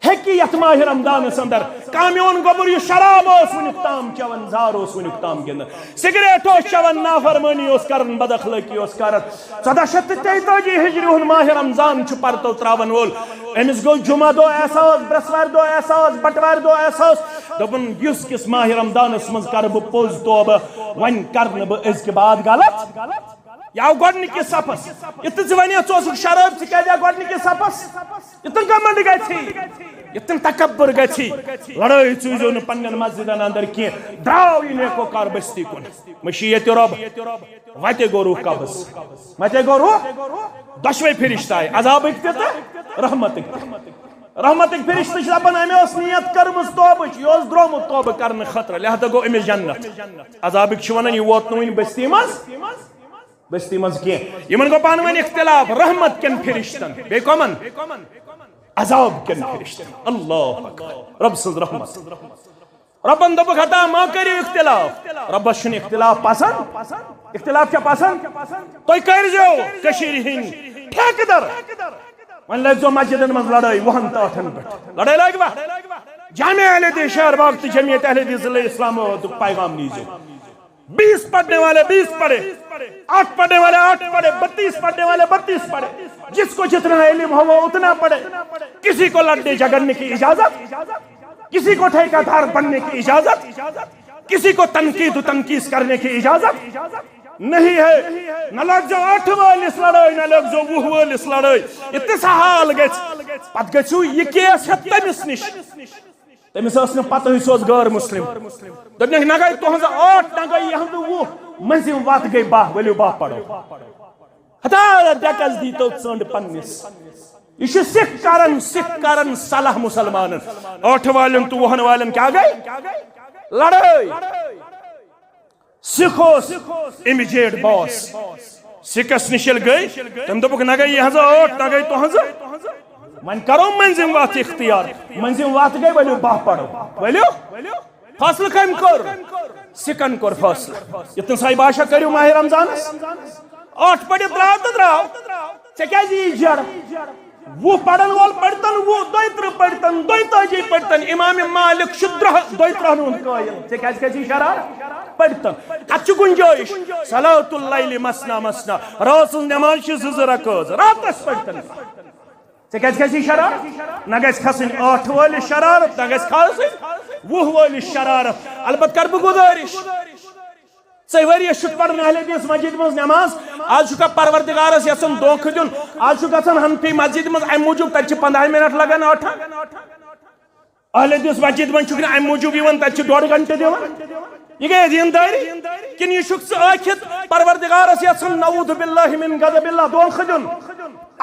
ہیکی یت ماہ رمضان اندر کامیون گوبر یہ شراب ونک تام چون زار ونک تام گند سگریٹ چون نافرمانی کرن بد اخلاقی کرن 1443 ہجری ہن ماہ رمضان پرتو تراون وول امس گو جمعہ دو احساس برسوار دو احساس بٹوار دو احساس دپن یس کس ماہ رمضان مز کر بہ پوز توبہ ون کرن بہ از کے بعد غلط یا گۄڈنِکِس صفس یتن ژٕ ونیتھ ژٕ اوسُکھ شراب ژٕ کیازِ آو گۄڈنِکِس صفس یتن کمنڈ گژھی یتن تکبر گژھی لڑٲے ژوٗزیو نہٕ پننٮ۪ن مسجدن اندر کینٛہہ درٛاو یہِ نیکو کار بستی کُن مشیت رب وتے گو روح قبض وتے گو روح دۄشوے فرشتہٕ آیہِ عذابٕکۍ تہِ تہٕ رحمتٕکۍ تہِ رحمتٕکۍ فرشتہٕ چھِ دپان أمۍ ٲس نیت کٔرمٕژ توبٕچ یہِ اوس درٛامُت توبہٕ کرنہٕ خٲطرٕ لہذا گوٚو أمِس جنت عذابٕکۍ چھِ ونان یہِ ووت نہٕ وُنہِ بستی مز کی یمن گو پانہٕ ؤنۍ اختلاف رحمت کن فرشتن بیٚیہِ کمن عذاب کن فرشتن اللہ اکبر رب سٕنٛز رحمت ربن دوٚپُکھ ہتا ما کٔرِو اختلاف ربس چھُنہٕ اختلاف پسند اختلاف کیا پسند تُہۍ کٔرۍزیو کٔشیٖرِ ہٕنٛدۍ ٹھیکہٕ در وۄنۍ لٲگۍزیو مسجدن منٛز لڑٲے 20 تہٕ 8 پٮ۪ٹھ لڑٲے لٲگوا جامع اہل حدیث شہر باغ تہٕ جمعیت اہل حدیث اسلام پیغام نیٖزیو 20 پڑھنے والے 20 پڑھے 8 پڑھنے والے 8 پڑھے 32 پڑھنے والے 32 پڑھے جس کو جتنا علم ہو وہ اتنا پڑھے کسی کو لڈے جگڑنے کی اجازت کسی کو ٹھیکہ دار بننے کی اجازت کسی کو تنقید و تنقیس کرنے کی اجازت نہیں ہے نہ لگ جو 8 وٲلِس لڑٲے نہ لگ جو 20 وٲلِس لڑٲے اتسا حال گژھِ پتہٕ گژھِو یہِ کیس ہٮ۪تھ تٔمِس نِش تٔمِس ٲس نہٕ پتہٕ سُہ اوس غٲر مسلم دوٚپنَکھ نہ گٔے تُہنٛز 8 نہ گٔے یِہنٛز 20 مٔنٛزِم وَتھ گٔے 12 ؤلِو 12 پرو ہتا ڈیکس دیٖتو ژٔنٛڈ پننِس یہ چھُ سکھ کرن صلح مسلمانن 8 والٮ۪ن تہٕ 20 والٮ۪ن کیٛاہ گٔے لڑٲے سکھ اوس اِمِجیٹ باس سکھس نِش ییٚلہِ گٔے تٔمۍ دوٚپُکھ نہ گٔے یِہنٛز 8 نہ گٔے تُہنٛز وۄنۍ کرو مٔنٛزِم وَتھ اختیار مٔنٛزِم وَتھ گٔے ؤلِو 12 پرو ؤلِو فٲصلہٕ کٔمۍ کوٚر سکھن کوٚر فٲصلہٕ یتن ساے باشا کٔرِو ماہِ رمضانس 8 پٔرِتھ درٛاو تہٕ درٛاو ژےٚ کیٛازِ یی جڑ 20 پرن وول پٔرتن 32 پٔرتن 32 پٔرتن امام مالک چھُ 32 ہُنٛد قٲیِل ژےٚ کیٛازِ کھژی شرارت پٔرتن کتھ چھُ گُنجٲیش صلات اللیل مسنا مسنا رات سٕنٛز نٮ۪ماز چھِ 2 رکٲژ راتس پٔرتن ژےٚ کیٛازِ کھژی شرارت نہ گژھِ کھسٕنۍ 8 وٲلِس شرارت نہ گژھِ کھسٕنۍ 20 وٲلِس شرارت البتہ کر بہٕ گُزٲرِش ژٕ ؤرِیَس چھُکھ پران اہل حدیث مسجد منٛز نٮ۪ماز آز چھُکھا پروردگارس یژھان دھوکہٕ دیُن آز چھُ گژھان حنفی مسجد منٛز امہِ موٗجوٗب تتہِ چھِ 15 منٹ لگان ٲٹھن اہل حدیث مسجد منٛز چھُکھ نہٕ امہِ موٗجوٗب یِوان تتہِ چھِ 1.5 گنٹہٕ دِوان یہ گٔے دیندٲری کِنہٕ یہِ چھُکھ ژٕ ٲکھِتھ پروردگارس یژھان نعوذ باللہ من غضب اللہ دھوکہٕ دیُن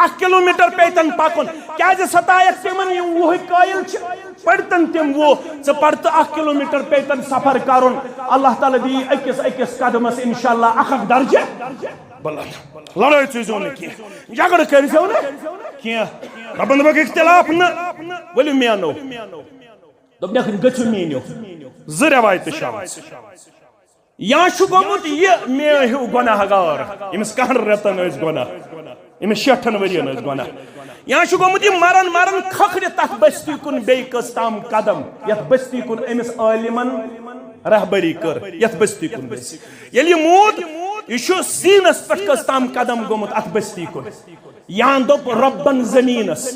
1 کلومیٹر پیتن پکن کیازِ ستایکھ تمن یِم 20 قٲیل چھِ پٔرتن تِم 20 ژٕ پر تہٕ 1 کلومیٹر پیتن سفر کرُن اللہ تعالیٰ دی أکِس قدمس انشاءاللہ 1 درجہ بلند لڑٲے ژٕزیو نہٕ کینٛہہ جگڑٕ کٔرۍزیو نہٕ کینٛہہ ربن دوٚپُکھ اختلاف نہٕ ؤلِو مینو دوٚپنکھ گٔژھِو میٖنِو 2 رٮ۪وایتہٕ چھِ آمژٕ یا چھُ گوٚمُت یہِ مےٚ ہیوٗ گۄناہ گار ییٚمِس 10 رٮ۪تن ٲسۍ گۄناہ ییٚمِس 60 ؤرین ٲسۍ گۄناہ یا چھُ گوٚمُت یہِ مرن کھکھرِ تتھ بستی کُن بیٚیہِ کٔژ تام قدم یتھ بستی کُن أمِس عٲلِمن رہبری کٔر یتھ بستی کُن ییٚلہِ یہِ موٗد یہِ چھُ زیٖنس پٮ۪ٹھ کٔژ تام قدم گوٚمُت اتھ بستی کُن یہاں دوٚپ رۄبن زٔمیٖنس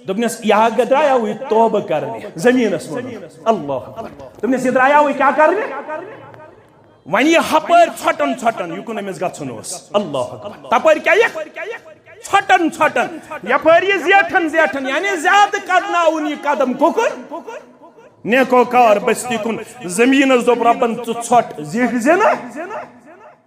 دوٚپنس یہِ درٛایاو یہِ توبہٕ کرنہِ زٔمیٖنس ووٚنُن اللہ دوٚپنس یہِ درٛایاو یہِ کیٛاہ کرنہِ وۄنۍ یہِ ہپٲرۍ ژھۄٹن یُکُن أمِس گژھُن اوس اللہ تپٲرۍ کیٛاہ یِکھ ژھۄٹن یپٲرۍ یہِ زیٹھن یعنی زیادٕ کڑناوُن یہِ قدم کُکُن نیکو کار بستی کُن زٔمیٖنس دوٚپ رۄبن ژٕ ژھۄٹھ زیٖٹھ زِ نہٕ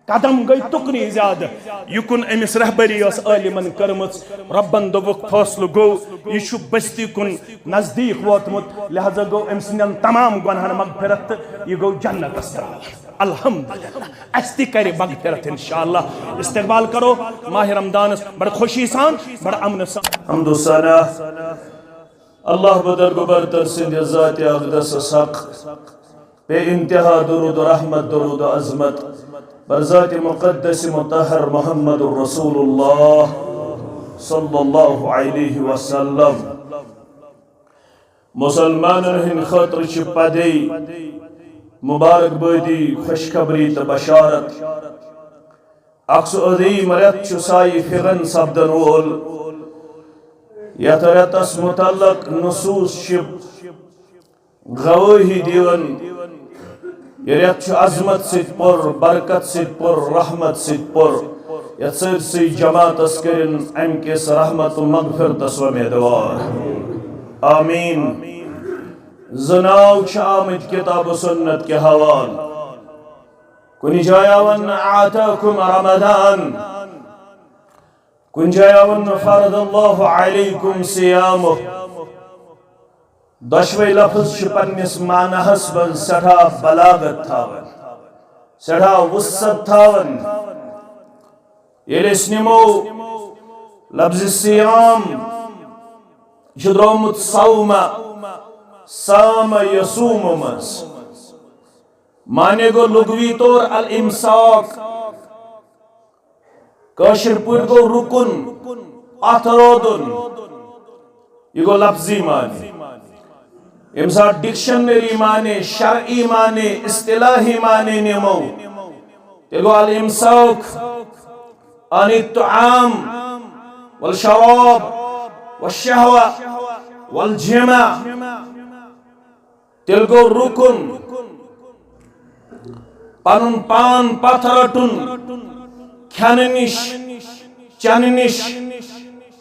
قدم گٔے تُکنی زیادٕ یُکُن أمِس رہبری ٲس عٲلِمن کٔرمٕژ رۄبن دوٚپُکھ فٲصلہٕ گوٚو یہِ چھُ بستی کُن نزدیٖک ووتمُت لہذا گوٚو أمۍ سٕنٛدٮ۪ن تمام گۄنہن مغفرت تہٕ یہِ گوٚو جنتس ترٛاوان الحمدللہ اسہِ تہِ کرِ مغفرت انشاءاللہ استقبال کرو ماہ رمضانس بڑٕ خوشی سان بڑٕ امنہٕ سان حمد و ثنا اللہ بدرگبر سٕنٛدِ ذاتِ اقدس حق بے انتہا درود و رحمت درود و عظمت بر ذات مقدس مطہر محمد الرسول اللہ صلی اللہ علیہ وسلم مسلمانن ہن خاطر چھ پدی مبارک بادی خوشخبری تو بشارت اکس عظیم رت چھ سائی فغن سپدن وول یت رتس متعلق نصوص چھ گواہی دیون یہ رت چھ عظمت ست پر برکت ست پر رحمت ست پر یت سرسی جماعتس کرن ام کس رحمت و مغفرتس امیدوار آمین زناو چھ آمد کتاب و سنت کے حوال کنی جایاون آتاکم رمضان کن جایاون فرض اللہ علیکم سیامہ دشوی لفظ چھ پنس معنیس بن سٹھا بلاغت تھاون سٹھا وسط تھاون یل اس نمو لفظ سیام چھ درومت صوم سام یسوم مز مانے گو لغوی طور الامساک کاشر پوٹ گو رکن اترودن یہ گو لفظی معنی امساک ڈکشنری معنی شرعی معنی اصطلاحی معنی نمو یہ گو الامساک عن الطعام والشراب والشهوة والجماع تیل گو رکن پنن پان پتھرٹن کھن نش چن نش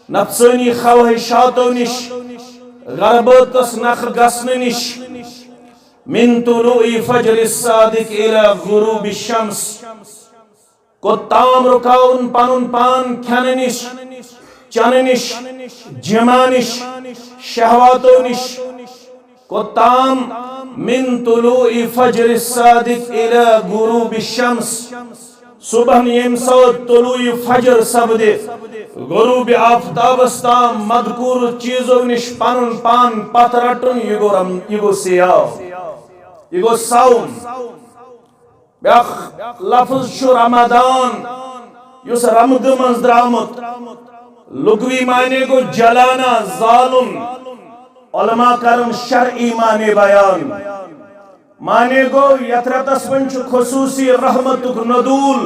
نفسانی خواہشاتو نش غربتس نخ گسن نش من طلوع فجر الصادق الى غروب الشمس کو تام رکاون پنن پان کھن نش چن نش جمع نش شہواتو نش کو تام من طلوع فجر الصادق الى غروب الشمس صبح یم سات طلوع فجر سبدے غروب آفتاب استام مذکور چیزوں نش پنن پان پترٹن یہ گو سیاہ یہ گو صوم بیاخ لفظ شو رمضان یس رمض من درامت لغوی معنی گو جلانا ظالم علماء کرن شرعی معنی بیان معنی گو یترتس منچ خصوصی رحمتک ندول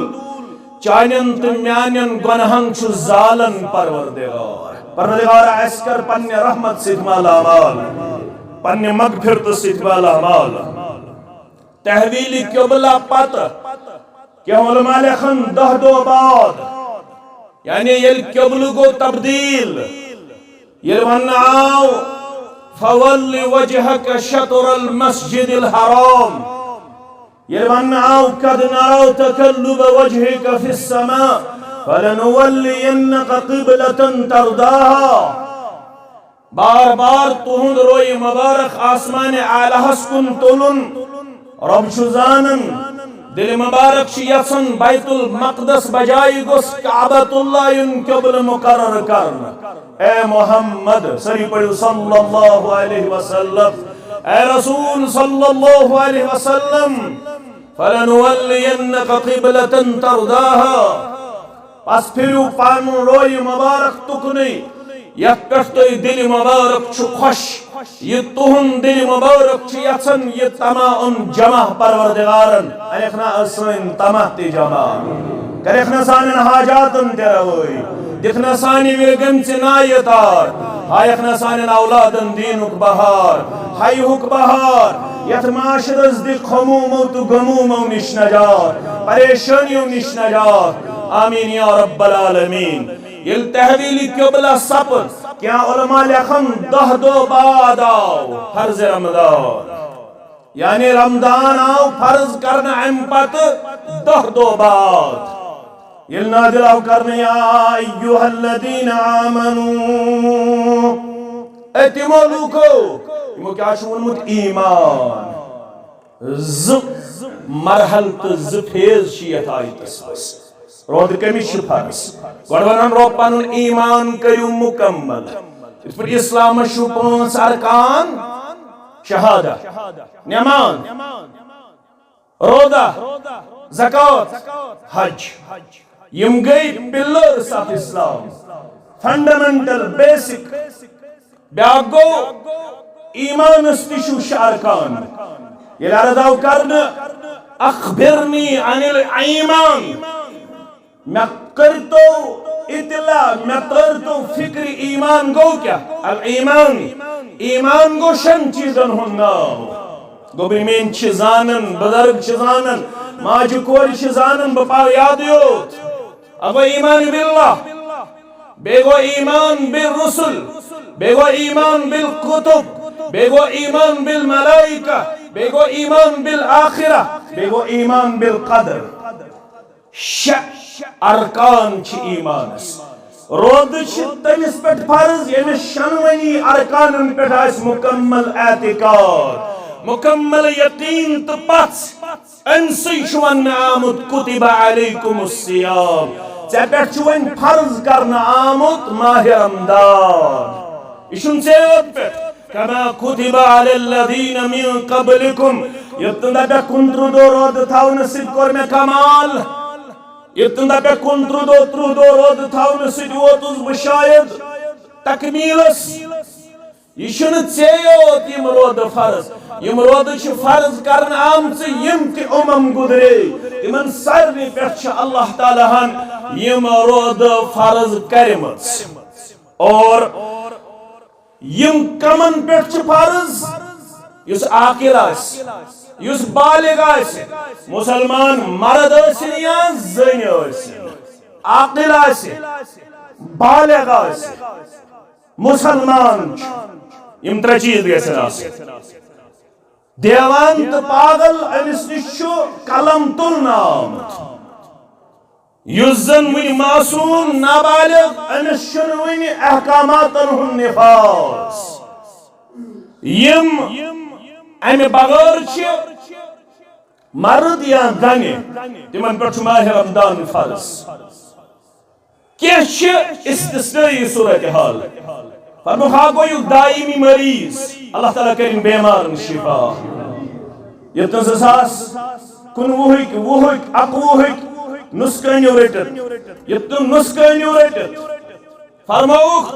چانین تو میانین گنہن چھ زالن پروردگار اسکر پنی رحمت سید مالا مال پنی مغفرت سید مالا مال تحویل قبلہ پتہ کہ علماء لکھن 10 دو بعد یعنی یل قبل گو تبدیل یل ونعاو فول وجهك شطر المسجد الحرام يلمنعوا قد نروا تقلب وجهك في السماء فلنولينك قبلة ترضاها بار بار تہند روی مبارک آسمان اعلیٰ کن تلن رب شزانن دل مبارک شیسن بیت المقدس بجائی گس کعبت اللہ ان قبل مقرر کرنا اے محمد سری پڑھو صلی اللہ علیہ وسلم اے رسول صلی اللہ علیہ وسلم فلنولینک قبلة ترضاها پس پھرو پانو روی مبارک تکنی یک کشتوی دل مبارک چھ خوش یہ تہن دل مبارک چھ یسن یہ تمام جمع پروردگارن اریخنا اسن تمہ تی جمع کریخنا سانن حاجاتن تیروئی دکھنا سانی ویگن سے نایتار ہایخنا سانن اولادن دینک بہار حیوک بہار یت معاشرز دی خمومو تو گمومو نش نجات پریشانیو نش نجات آمین یا رب العالمین یل تحویلی قبلہ سپت کیا علماء لکھن 10 دو بعد آو فرض رمضان یعنی رمضان آو فرض کرنا امپت 10 دو بعد یل نادل آو کرنا یا ایوہ الذین آمنو اتمو لوکو امو کیا شونمت ایمان مرحل تو پھیز شیعت آئی تسوس رود کمی شفارس گوڑونن رو پانون ایمان کریو مکمل اس پر اسلام شو 5 ارکان شہادہ نمان رودا زکاة حج یم گئی pillars of Islam fundamental basic بیاگو ایمان استشو شارکان یہ لرداو کرنا اخبرنی عن الایمان میں کرتو اطلاع میں کرتو فکر ایمان گو کیا الایمان ایمان گو شن چیزن ہن ناو گو بیمین چھ زانن بزرگ چھ زانن ماج کور چھ زانن بپا یاد یوت اگو ایمان باللہ بیگو ایمان بالرسل بیگو ایمان بالکتب بیگو ایمان بالملائکہ بیگو ایمان بالآخرہ بیگو ایمان بالقدر ارکان چھ ایمانس رود چھ تمس پٹ فرض یمس شنونی ارکانن پٹ آس مکمل اعتقاد مکمل یقین تو پس انسی شون آمد کتب علیکم الصیام ژے پٹ چھ ون فرض کرنا آمد ماہ رمضان یہ ژے پٹ کما کتب علی الذین من قبلکم یتن دپہ کنترہ دو رود تھاون سۭتۍ کوٚر مےٚ کمال یتن دپہ کنترہ دو ترہ دو رود تھاون سۭتۍ ووتُس بہٕ شاید تکمیلس یہ چھنہٕ ژے یوت یم رود فرض یم رود چھ فرض کرن آمژ یم تہ امم گزرے تمن سارنٕے پٮ۪ٹھ چھ اللہ تعالیٰ ہن یم رود فرض کرمژ اور یم کمن پٮ۪ٹھ چھ فرض یس عاقل آس یس بالغ آس مسلمان مرد ٲسِن یا زٔنۍ ٲسِن عاقل آس بالغ آس مسلمان یم ترٛےٚ چیٖز گژھن آسٕنۍ دیوان تو پاگل امس نش قلم تلنا آمت یس زن ون معصوم نابالغ امس ون احکامات ہند نفاذ یم امہ بغیر مرد یا زنہ تمن پہ ماہ رمضان فرض کی استثنائی صورتحال فرموخا گو یو دائمی مریض اللہ تعالیٰ کریں بیمارن شفا یتن زساس کنوہک وہک اقوہک نسکانیو رٹت یتن نسکانیو رٹت فرموخ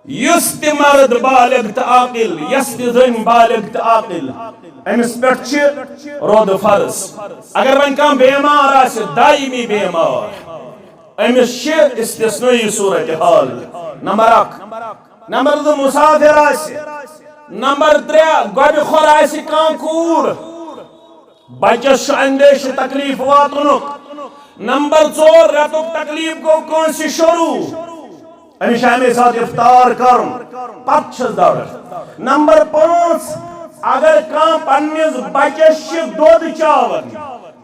یست مرد بالغ تا عاقل یست زن بالغ تا عاقل امس پٹھ چھ رود فرض اگر ون کان بیمار آس دائمی بیمار امس چھ استثنائی صورتحال نمبر 1 نمبر 2 مسافر آس نمبر 3 گوبہ خور آس کان کور بچس اندیش تکلیف واتنک نمبر 4 رتک تکلیف گو کونسی شروع امس امے ساتھ افطار کرن پت چھس دور نمبر 5 اگر کان پنس بچس دود چاون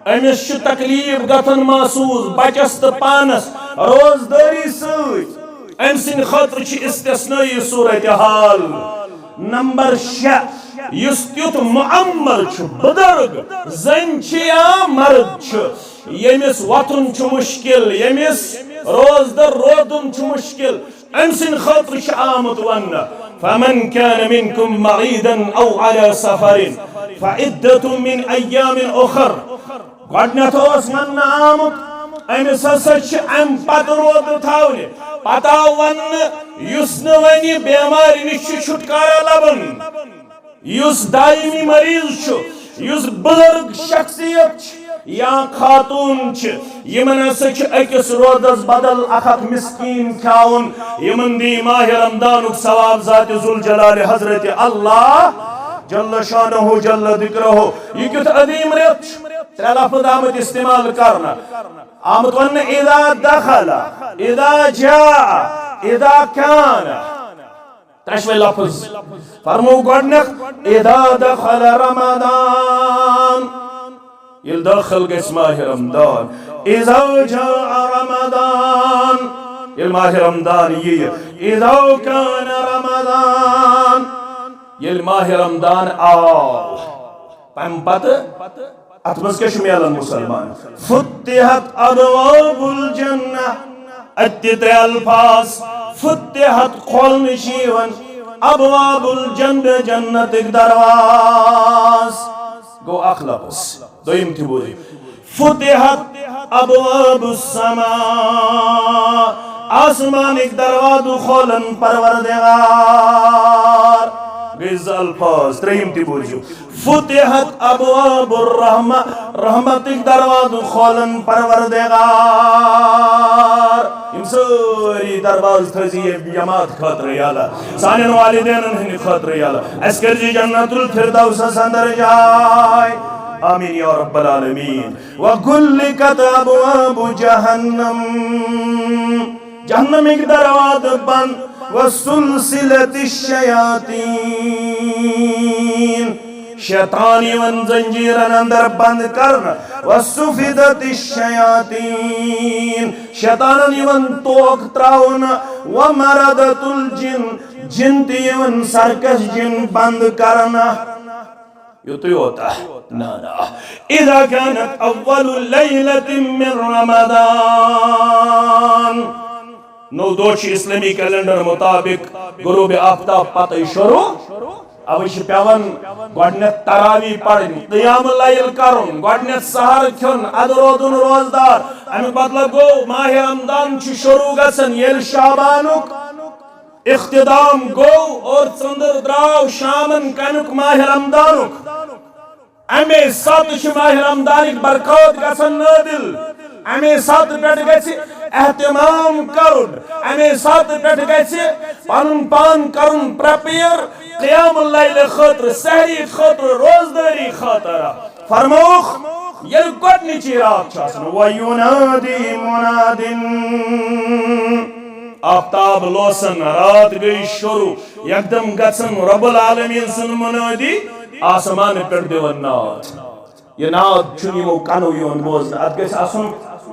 امس تکلیف گھن محسوس بچس تو پانس روزداری ست ام سند خاطر استثنائی صورتحال نمبر 6 یس تیت معمر بزرگ زن یا مرد یمس وتن مشکل یمس روزدر رودن مشکل ام سند خاطر آمت ون فمن كان منكم مريضا او على سفر فعدة من ايام اخر گۄڈنیٚتھ اوس وننہٕ آمت امس ہسا چھ ام پتہ رود تھاونہ پتہ آو وننہٕ یس نہٕ وۄنۍ بیمارِ نش چھ چھٹکارا لبن یس دائمی مریض چھ یس بزرگ شخصیت یا خاتون چھ یمن ہسا چھ اکس رودس بدل اکھ مسکین کھاون یمن دی ماہ رمضانک ثواب ذات ذوالجلال حضرت اللہ جل شانہ جل ذکرہ یہ کیُتھ عظیم رٮ۪تھ ترٛےٚ لفظ آمت استعمال کرنا آمت ون اذا دخل اذا جاء اذا كان ترشوے لفظ فرمو گۄڈنیٚتھ اذا دخل رمضان یل داخل گژھِ ماہ رمضان اذا جاء رمضان یل ماہ رمضان ییہِ اذا كان رمضان یل ماہ رمضان آو تمہ پتہٕ ات مز کیا میلان مسلمان فتحت ابواب الجنہ اتہ ترٛےٚ الفاظ فتحت کھولنہ یوان ابواب الجنہ جنتک درواز گو اکھ لفظ دویم تہ بوزِ فتحت ابواب السماء آسمانک دروازٕ کھولن پروردگار گئی الفاظ تریم تی بوجھو فتحت ابواب الرحمہ رحمتک درواز کھولن پروردگار یم ساری درواز تھزی جماعت خاطر یالا سانن والدین ہند خاطر یالا اس کرجی جنت الفردوس اندر جائے آمین یا رب العالمین وغلقت ابواب جہنم جہنم ایک دروازہ بند وسلسلت الشیاطین شیطانی ون زنجیرن اندر بند کرنا وصفدت الشیاطین شیطانن یون توک تراؤن ومردت الجن جن تیون سرکش جن بند کرنا یہ ہوتا ہے نا اذا كانت اول لیلت من رمضان نو دوچ اسلامی کیلنڈر مطابق غروب آفتاب پتہ شروع اب پیون گوڈنیت تراوی پڑھن قیام اللیل کرن گوڈنیت سحر کھن ادرودن روزدار امیک مطلب گو ماہ رمضان چھ شروع گژھن ییل شعبانک اختتام گو اور ژندر دراو شامن کنک ماہ رمضانک امی سات چھ ماہ رمضانک برکات گژھن نادل امی سات پیٹھ گژھِ اہتمام کرن امی سات پیٹھ گژھِ پنن پان کرن پریپیر قیام اللیل خاطر سحری خاطر روزداری خاطر فرموخ یل گۄڈنِچی رات چھ آسان وَیُنَادِی مُنَادٍ آفتاب لوسن رات گئی شروع یکدم گژھن رب العالمین سن منادی آسمان پٮ۪ٹھ دِوان ناد یہ ناد چھُنہٕ یِمو کنو یِوان بوزنہٕ اتھ گژھِ آسُن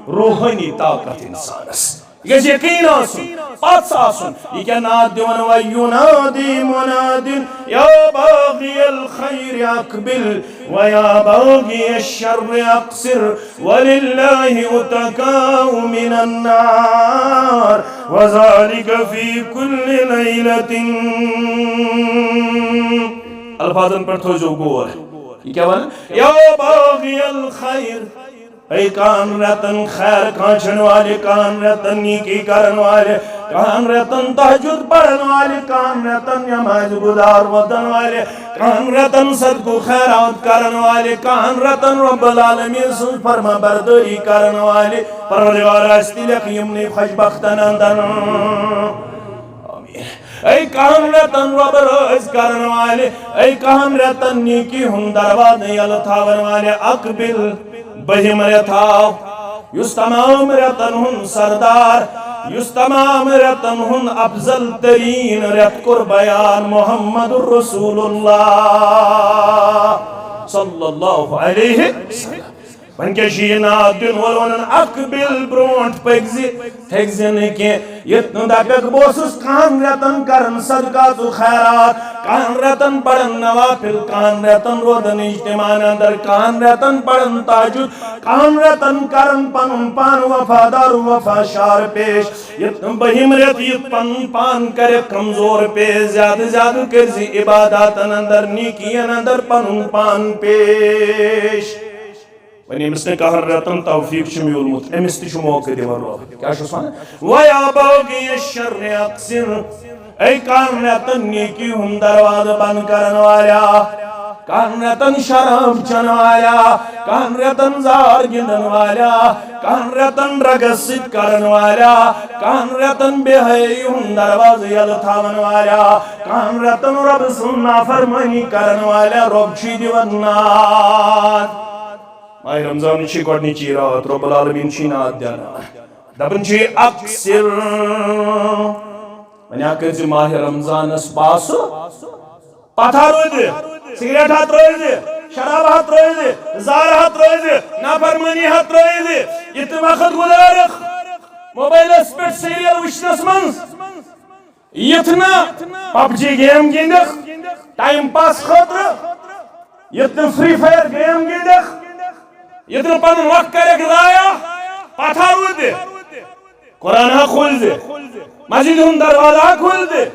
روحانی طاقت انسانس یہ گژھِ یقین آسُن پتھ آسُن یہ کیٛاہ ناد دِوان وَیُنَادِی مُنَادٍ یا باغی الخیر اقبل ویا باغی الشر اقصر وللہ اتقاء من النار وذلك فی کل لیلۃ الفاظن پر تھوجو غور یہ کیا بنا یا باغی الخیر اے کان رتن خیر کھانچن والے کان رتن نیکی کرن والے کان رتن تہجد پڑھن والے کان رتن نماز گزار ودن والے کان رتن صدق خیرات کرن والے کان رتن رب العالمین سن فرما برداری کرن والے پروردگار استی لقیم نے خوشبختن اندن اے کان رتن رب راز کرن والے اے کان رتن نیکی ہن دروازے یل تھاون والے اقبل بہم رتاو یس تمام رتن ہن سردار یس تمام رتن ہن افضل ترین رت کر بیان محمد الرسول اللہ صلی اللہ علیہ وسلم ونکہ شینات دن ولونن اقبل برونٹ پگزی تھگزی نکی یتن دپک بوسس کان رتن کرن صدقات و خیرات کان رتن پڑھن نوافل کان رتن رودن اجتماع اندر کان رتن پڑھن تاجد کان رتن کرن پنن پان وفادار وفاشار پیش یتن بہم رت یت پنن پان کرے کمزور پیش زیادہ زیادہ کرزی عبادات اندر نیکین اندر پنن پان پیش ونی امس نے کہا رتن توفیق چھ میولمت امس تہ چھ موقع دیوان روح کیا چھ وان ویا باغی الشر اقصر اے کان رتن نیکی ہم دروازہ بند کرن والا کان رتن شراب چن والا کان رتن زار گندن والا کان رتن رگست کرن والا کان رتن بے حیائی ہم دروازہ یل تھاون والا کان رتن رب سن نافرمانی کرن والا رب چھ دیوان ناد ماہ رمضان چھ گۄڈنِچی رات رب العالمین چھ ناد دیانا دپن چھ اکثر ونیا کرز ماہ رمضان اس پاس پتھا روز سگریٹ ہاتھ روز شراب ہاتھ روز زار ہاتھ روز نافرمانی ہاتھ روز یہ وقت گزارخ موبائل اس پہ سیریل وچنس منز یتنا پب جی گیم گندخ ٹائم پاس خاطر یتنا فری فائر گیم گندخ یتنا پن وقت کرے ضائع پتھا روز قرآن کھول دے مسجد ہن دروازہ کھول دے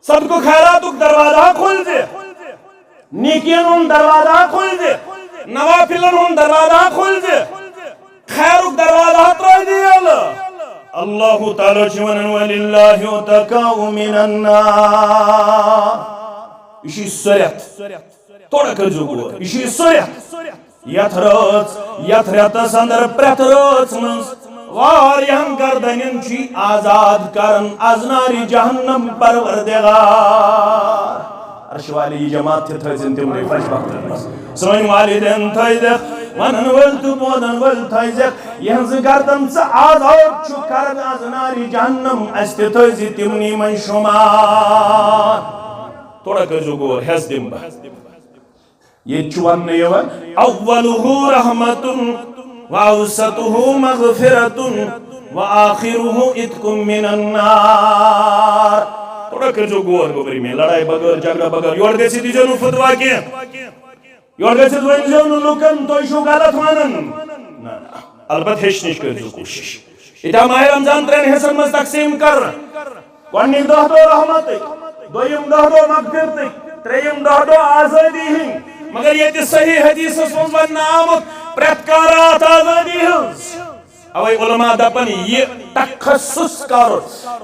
صدق و خیرات دروازہ کھول دے نیکین ہن دروازہ کھول دے نوافلن ہن دروازہ کھول دے خیر دروازہ تروی دے اللہ تعالی چھ ونن وللہ اتقاء من النار یہ سرت تھوڑا کرزو غور یہ سرت یت رات یت رتس اندر پرت رات من واریاہن گردنن چھی آزاد کرن از ناری جہنم پروردگار عرش والی جماعت تھی تھائزن تمہیں خوش بخت سوئن والدین تھائزک ونن ول تو بودن ول تھائزک یہنز گردن سے آزاد چھو کرن از ناری جہنم استی تھائزی تمنی من شمار تھوڑا کرزو گور حس دم با یہ چوان نیوان اولہو رحمتن وَأَوْسَطُهُ مَغْفِرَةٌ وَآخِرُهُ اِتْكُمْ مِنَ النَّارِ تھوڑا کرجو گور گوبری میں لڑائی بگر جگڑا بگر یور گئی سی دیجو نو فتوا کیا یور گئی سی دیجو نو لکن تو ایشو غلط مانن البت ہشنش کرجو کوشش اتا ماہ رمضان ترین حسن مز تقسیم کر گونی دہ دو رحمت دویم دہ دو مغفرت تریم دہ دو آزادی ہی مگر یہ تی صحیح حدیث اس منزون آمد پرتکارات آزادی ہنس اوی علماء دپن یہ تخصص کر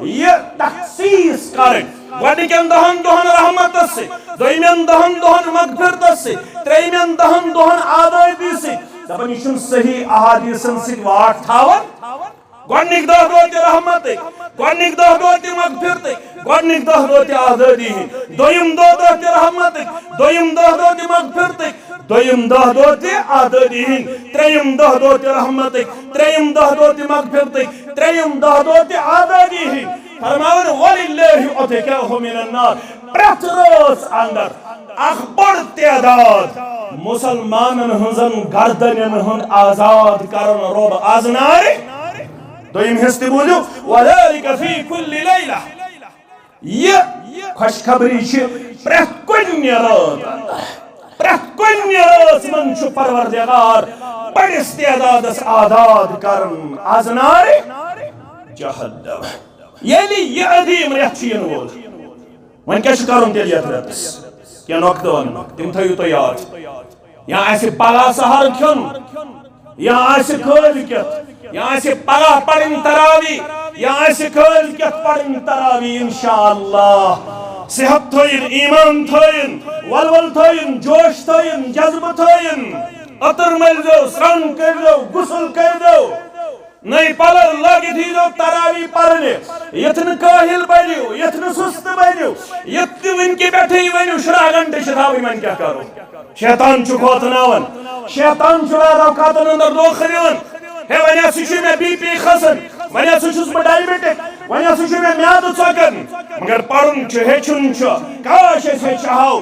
یہ تخصیص کر گوڑنکین دہن دہن رحمت سے دویمین دہن دہن مغفرت سے تریمین دہن دہن آزادی سے دپن یہ صحیح احادیثن سے واٹ تھاون گوڑنک دہ دو تی رحمت گوڑنک دہ دو تی مغفرت گوڑنک دہ دو تی آزادی دویم دہ دو تی رحمت دویم دہ دو تی مغفرت دویم دہ دو تی آزادی تریم دہ دو تی رحمت تریم دہ دو تی مغفرت تریم دہ دو تی آزادی فرماون وَلِلَّهِ عُتِقَهُ مِنَ النَّارِ پرت روز اندر اخبر تعداد مسلمانن ہنزن گردنن ہن آزاد کرن روب آزناری دویم ہستی بولیو وَذَلِكَ فِي كُلِّ لَيْلَةٍ یہ خوشخبری چھ پرت کنی رات پرت کنی رات من چھ پروردگار بڑ استعداد آزاد کرن آزناری جہنم یعنی یہ عظیم ریت چین وول ون کیا کرن تیل یت ریتس کیا نوکت ون تم تھیو تو یاد یا ایسے پگا سہر کھن یا ایسے کھول کت یا ایسے پگا پڑھن تراوی یا ایسے کھول کت پڑھن تراوی انشاءاللہ صحت تھوین ایمان تھوین ولول تھوین جوش تھوین جذب تھوین اطر مل دو سرن کر دو غسل کر دو نئی پلر لگی تھی جو تراوی پڑھنے یتن کاہل بنیو یتن سست بنیو یتن ان کی بیٹھے بنیو شراہ گھنٹے شراوی من کیا کرو شیطان چکوت ناون شیطان چرا روکاتن اندر دو خریون ہے ونیا سوچی میں بی پی خسن ونیا سوچوس میں ڈائیبیٹک ونیا سوچی میں میاد چکن مگر پڑھن چھے چھن چھو کاش ایسے چاہو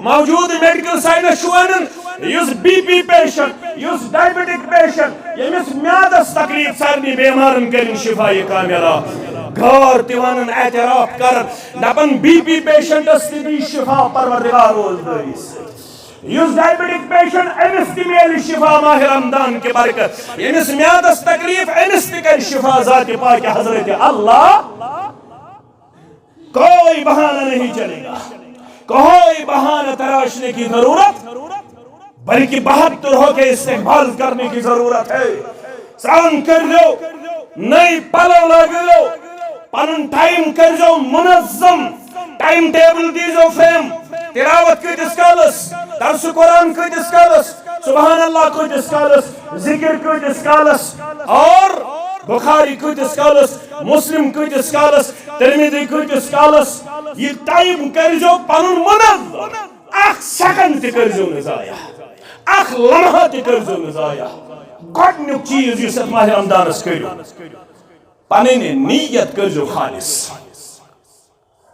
موجود میڈیکل سائنس شوانن یس بی پی پیشنٹ یس ڈائیبیٹک پیشنٹ یمس میادس تکلیف سارنی بیمارن کرن شفای کاملہ گھر تیوانن اعتراف کرن دپن بی پی پیشنٹ استی شفا پروردگار روز دائیس یس ڈائیبیٹک پیشنٹ امس تی میل شفا ماہ رمضان کے برکت یمس میادس تکلیف امس تی کر شفا ذات پاک حضرت اللہ کوئی بہانہ نہیں چلے گا کوئی بہانہ تراشنے کی ضرورت بلکہ بہتر ہو کے استقبال کرنے کی ضرورت ہے سان کر دو نئی پلو لگ دو پنن ٹائم کر دو منظم ٹائم ٹیبل دیزو فریم تلاوت کتس کالس درس قرآن کتس کالس سبحان اللہ کتس کالس ذکر کتس کالس اور بخاری کتس کالس مسلم کتس کالس ترمذی کتس کالس یہ ٹائم کر جو پنن منظم اخ سیکنڈ تہ کر جو نزایا اخ لمحہ تہ کر جو نزایا گۄڈنیُک چیز یُس اتھ ماہ رمضانس کٔرِو پنٕنۍ نیت کر جو خالص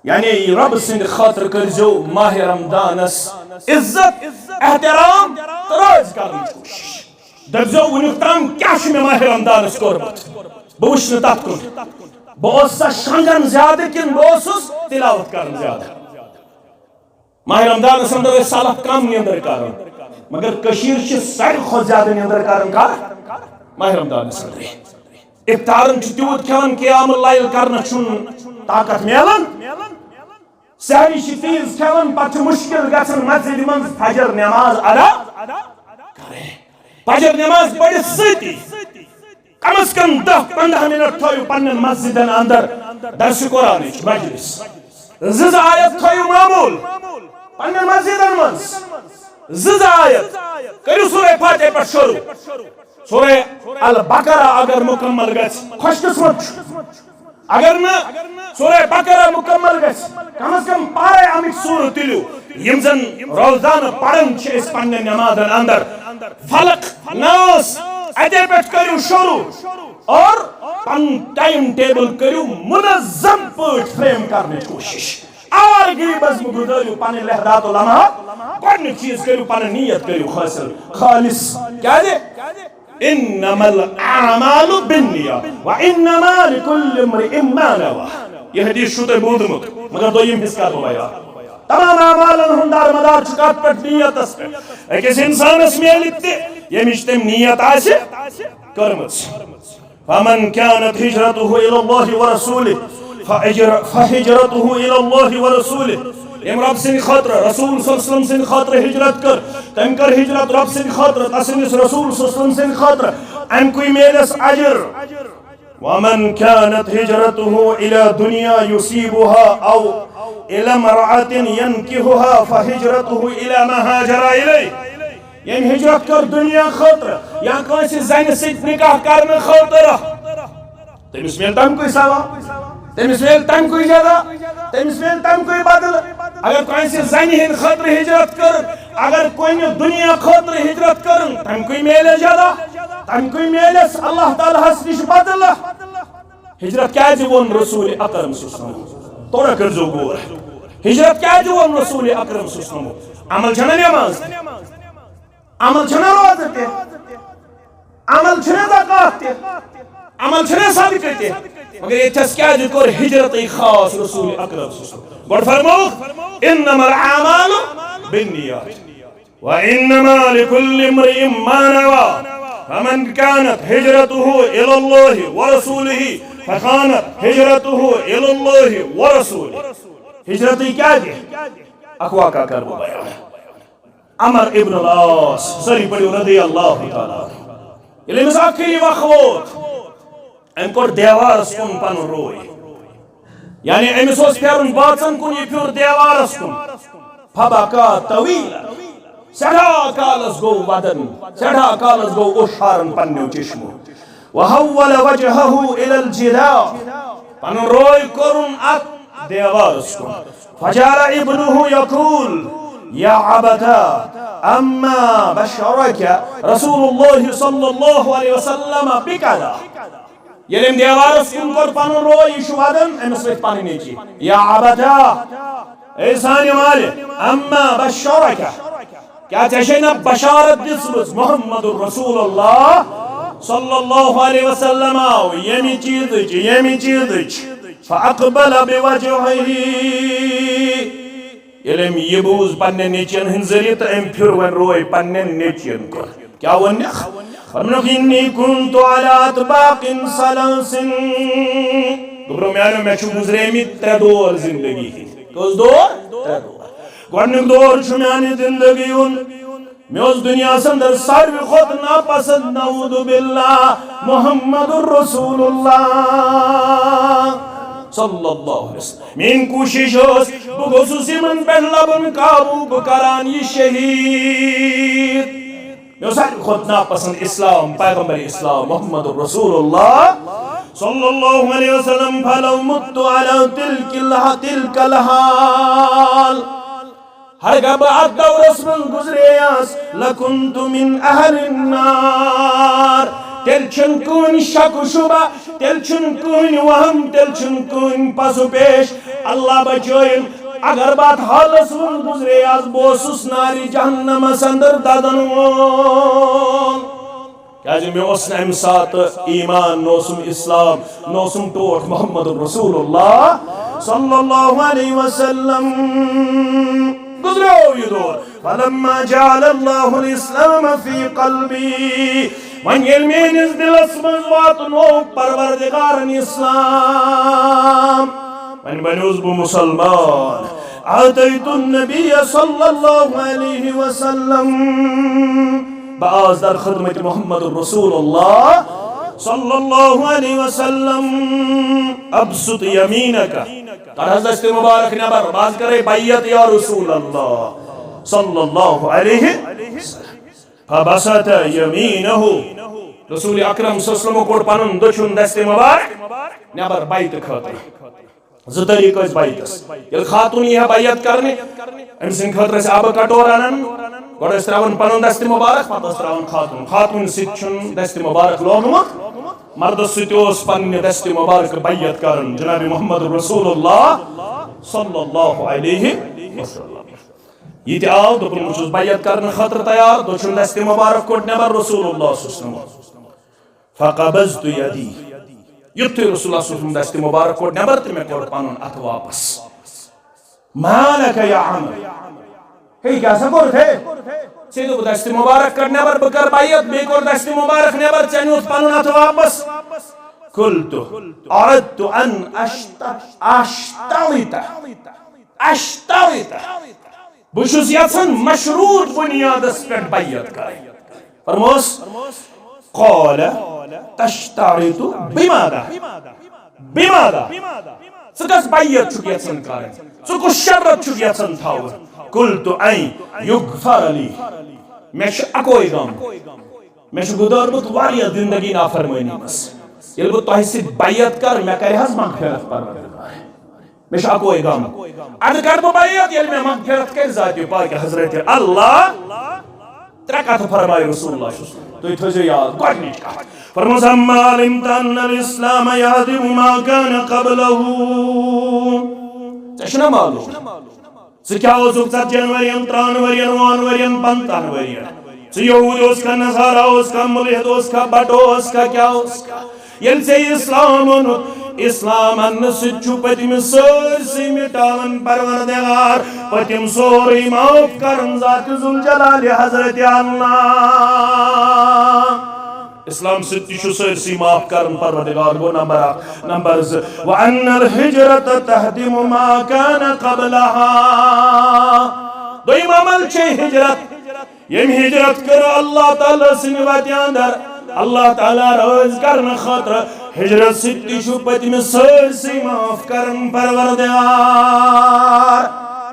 یعنی رب سند خاطر کر جو ماہ رمضانس عزت احترام تراز کرنٕچ کوشش دپزو ونیُک تام کیاہ چھُ مےٚ ماہ رمضانس کوٚرمُت بہٕ وٕچھِ نہٕ تتھ کُن بہٕ اوسا شنگن زیادٕ کِنہٕ بہٕ اوسُس تلاوت کران زیادٕ ماہ رمضانس اندر سالت کم نیندر کران مگر کشیر چھ ساروی کھۄتہٕ زیادٕ نیندر کران کر ماہ رمضانس اندر افطارن چھ تیوت کھیوان قیام اللیل کرنہ چھُنہٕ طاقت میلان سحری چھ تیز کھیوان پتہٕ چھ مشکل گژھان مسجد منٛز فجر نماز ادا کریں فجر نماز پٔرِتھ سۭتی کم از کم 10-15 منٹ تھٲیِو پننٮ۪ن مسجدن اندر درس قرآنٕچ مجلس زٕ آیت تھٲیِو معموٗل پنن مسجدن من زز آیت کرو سورہ فاتحہ پر شروع سورہ البقرہ اگر مکمل گژھِ خوش قسمت اگر نہ سورہ بقرہ مکمل گژھِ کم از کم پارے امک سورہ تلیو یم زن روزانہ پڑھن چھ اس پنن نمازن اندر فلق ناس اتے پٹھ کرو شروع اور پن ٹائم ٹیبل کرو منظم پٲٹھۍ فریم کرنے کوشش آرگی بزم گزارو پانے لہرات و لمحات گۄڈنیُک چیز کرو پانے نیت کرو حاصل خالص کیا دے انما الاعمال بالنیات وانما لكل امرئ ما نوى یہ حدیث چھو تۄہہِ بوٗزمُت مگر دوٚیِم حصہٕ کرٕ بہٕ بیان تمام اعمالن ہُنٛد دارمدار چھُ کتھ پٮ۪ٹھ نیتس پٮ۪ٹھ أکِس اِنسانس میلہِ تہِ ییٚمِچ تٔمۍ نیت آسہِ کٔرمٕژ فمن كانت هجرته الى الله ورسوله فهجرته الى الله ورسوله یم رب سن خاطر رسول صلی اللہ علیہ وسلم سن خاطر ہجرت کر تم کر ہجرت رب سن خاطر تسنس رسول صلی اللہ علیہ وسلم سن خاطر ام کوئی میلس اجر ومن كانت هجرته الى دنيا يصيبها او الى امرأة ينكحها فهجرته الى ما هاجر اليه یم ہجرت کر دنیا خاطر یا کانسی زن سۭتۍ نکاح کرنہٕ خاطر تٔمِس میلہِ تَمہِ کوی ثواب تٔمِس میلہِ تَمہِ کوی جزا تٔمِس میلہِ تَمہِ کوی بدلہٕ اگر کانسی زنہِ ہٕنٛدِ خٲطرٕ ہجرت کٔرٕن اگر کُنہِ دُنیا خٲطرٕ ہجرت کٔرٕن تَمہِ کوی میلٮ۪س جزا تَمہِ کوی میلٮ۪س اللہ تعالیٰ ہس نِش بدلہٕ ہجرت کیٛازِ ووٚن رسول اکرم صلی اللہ علیہ وسلم تھوڑا کٔرۍزیو غور ہجرت کیٛازِ ووٚن رسول اکرم صلی اللہ علیہ وسلم عمل چھنا نٮ۪ماز تہِ عمل چھنا روزٕ تہِ عمل چھنا زکات تہِ عمل چھنا صدقہ تہِ مگر ییٚتھس کیٛازِ کوٚر ہجرتٕے خاص رسول اکرم صلی اللہ علیہ وسلم گۄڈٕ فرمووُکھ انما الاعمال بالنیات وانما لكل امرئ ما نوى فمن كانت هجرته الى الله ورسوله فكانت هجرته الى الله ورسوله ہجرتٕے کیٛازِ اکھ واقعہ کر بہٕ بیان عمر ابن العاص سٲری پٔرِو رضی اللہ تعالیٰ ییٚلہِ أمِس آخری وق ووت أمۍ کوٚر دیوارس کُن پنُن روے یعنی أمِس اوس پھیرُن باژن کُن یہِ پھیوٗر دیوارس کُن فبکا طویلا سٮ۪ٹھاہ کالس گوٚو ودن سٮ۪ٹھاہ کالس گوٚو اوٚش ہارن پننیو چشمو وحول وجهه الى الجدار پنُن روے کوٚرُن اتھ دیوارس کُن فجعل ابنه يقول يا عبدا اما بشرك رسول الله صلى الله عليه وسلم بكذا ییٚلہِ أمۍ دیوارس کُن کوٚر پنُن روے یہِ چھُ ودان أمِس ؤتھۍ پنٕنۍ نیٚچی یا عبدا اے سانہِ مالہِ اما بشرك کیا ژےٚ چھے نہ بشارت دِژمٕژ محمد رسول اللہ صلی اللہ علیہ وسلم آو ییٚمہِ چیٖزٕچ فاقبل بوجهه ییٚلہِ أمۍ یہِ بوٗز پننٮ۪ن نیٚچوٮ۪ن ہٕنٛدِ ذٔریعہٕ تہٕ أمۍ پھِر وۄنۍ روے پننٮ۪ن نیٚچوٮ۪ن کُن کیٛاہ ووٚننکھ فرمونکھ انی كنت على اطباق ثلاث گوٚبرو میٛانیو مےٚ چھُ گُزریمٕتۍ 3 دور زندگی ہٕنٛدۍ کٔژ دور 3 دور گۄڈنیُک دور چھُ میٛانہِ زندگی ہُنٛد مےٚ اوس دُنیاہس انٛدر ساروی کھۄتہٕ ناپسنٛد نعوذ باللہ محمد رسول اللہ صلی اللہ علیہ وسلم میٛٲنۍ کوٗشش ٲس بہٕ گوٚژھُس یِمن پٮ۪ٹھ لبن قابوٗ بہٕ کران یہِ شہیٖد مےٚ اوس ساروی کھۄتہٕ ناپسنٛد اسلام پیغمبر اسلام محمد رسول اللہ صلی اللہ علیہ وسلم فلو مت على تلك الحال ہرگاہ بہٕ اتھ دورس منٛز گُزرییس لکنت من اہل النار تیٚلہِ چھُنہٕ کٕہٕنۍ شک و شبہ تیٚلہِ چھُنہٕ کٕہٕنۍ وہم تیٚلہِ چھُنہٕ کٕہٕنۍ پسو پیش اللہ بچٲیِن اگر بہٕ اتھ حالس منٛز گُزرییس بہٕ اوسُس نارِ جہنمس انٛدر دزن وول کیٛازِ مےٚ اوس نہٕ امہِ ساتہٕ ایمان نہ اوسُم اسلام نہ اوسُم ٹوٹھ محمد رسول اللہ صلی اللہ علیہ وسلم گزریو یہ دور فلما جعل اللہ الاسلام فی قلبی وۄنۍ ییٚلہِ میٛٲنِس دِلس منٛز واتنوو پروردگارن اسلام وۄنۍ بنیوس بہٕ مُسلمان آتیت النبی صلی اللہ علیہ وسلم بہٕ آس در خدمت محمد رسول اللہ صلی اللہ علیہ وسلم ابسط یمینک کر دست مبارک نبر باز کرے بیعت یا رسول اللہ صلی اللہ علیہ وسلم فبسط یمینہ رسول اکرم صلی اللہ علیہ وسلم کوڑ پنن دچھن دست مبارک نبر بیعت خاطر زٕ طریقہٕ ٲسۍ بیعتس ییٚلہِ خاتون یی بیعت کرنہِ أمۍ سٕنٛدِ خٲطرٕ ٲسۍ آبہٕ کٹور انان گۄڈٕ ٲسۍ تراوان پنُن دست مبارک پتہٕ ٲسۍ تراوان خاتون خاتون سۭتۍ چھُنہٕ دست مبارک لوگمُت مردس سۭتۍ اوس پننہِ دست مبارک بیعت کران جناب محمد رسول اللہ صلی اللہ علیہ وسلم یہ تہِ آو دوٚپُن بہٕ چھُس بیعت کرنہٕ خٲطرٕ تیار دۄچھُن دست مبارک کوٚڑ نٮ۪بر رسول اللہ صلی اللہ علیہ وسلم فقبضت یدی یُتھُے رسول اللہ صلی اللہ علیہ وسلم دست مبارک کوٚڑ نٮ۪بر تہٕ مےٚ کوٚر پنُن اتھٕ واپس ما لك يا عمر ہے کیا سا کوٚرُتھ ہے ژےٚ دوٚپ دست مبارک کڑ نٮ۪بر بہٕ کر بیعت بیٚیہِ کوٚر دست مبارک نٮ۪بر ژےٚ نیوٗتھ پنُن اتھٕ واپس قلت اردت ان اشترط بہٕ چھُس یژھان مشروط بنیادس پٮ۪ٹھ بیعت کرٕنۍ فرموس قال تشترط بماذا بماذا ژٕ کۄس بیعت چھُکھ یژھان کرٕنۍ ژٕ کُس شرط چھُکھ یژھان تھاوُن قلت ان یغفر لی مےٚ چھُ اکوے غم مےٚ چھُ گُزٲرمٕژ واریاہ زندگی نافرمٲنی منٛز ییٚلہِ بہٕ تۄہہِ سۭتۍ بیعت کرٕ مےٚ کرِ حظ مغفرت پروردگار مےٚ چھُ اکوے غم اَدٕ کرٕ بہٕ بیعت ییٚلہِ مےٚ مغفرت کرِ ذاتِ پاک حضرت اللہ ترٛےٚ کتھٕ فرمایہِ رسول اللہ صلی اللہ علیہ وسلم تُہۍ تھٲیزیو یاد گۄڈنِچ کتھ فرموس اما علمت ان الاسلام يهدم ما كان قبله ژےٚ چھُنا معلوم ژٕ کیٛاہ اوسُکھ 40 ؤرین 30 ؤرین 50 ؤرین 50 ؤرین ژٕ یہوٗد اوسکھا نصارا اوسکھا مُلحد اوسکھا بٹہٕ اوسکھا کیٛاہ اوسکھا ییٚلہِ ژےٚ اسلام اوٚنُتھ اسلام اننہٕ سۭتۍ چھُ پٔتمہِ سٲرسٕے مٹاوان پروردگار پٔتِم سورُے معاف کران ذات ذوالجلال حضرت اللہ اسلام سۭتۍ تہِ چھُ سٲرسٕے معاف کران پروردگار گوٚو نمبر 1 نمبر 2 وان الہجرت تہدم ما كان قبلها دوٚیِم عمل چھے ہجرت ییٚمۍ ہجرت کٔر اللہ تعالیٰ سٕنٛدِ وتہِ اندر اللہ تعالیٰ رٲضۍ کرنہٕ خٲطرٕ ہجرت سۭتۍ تہِ چھُ پٔتمہِ سٲرسٕے معاف کران پروردگار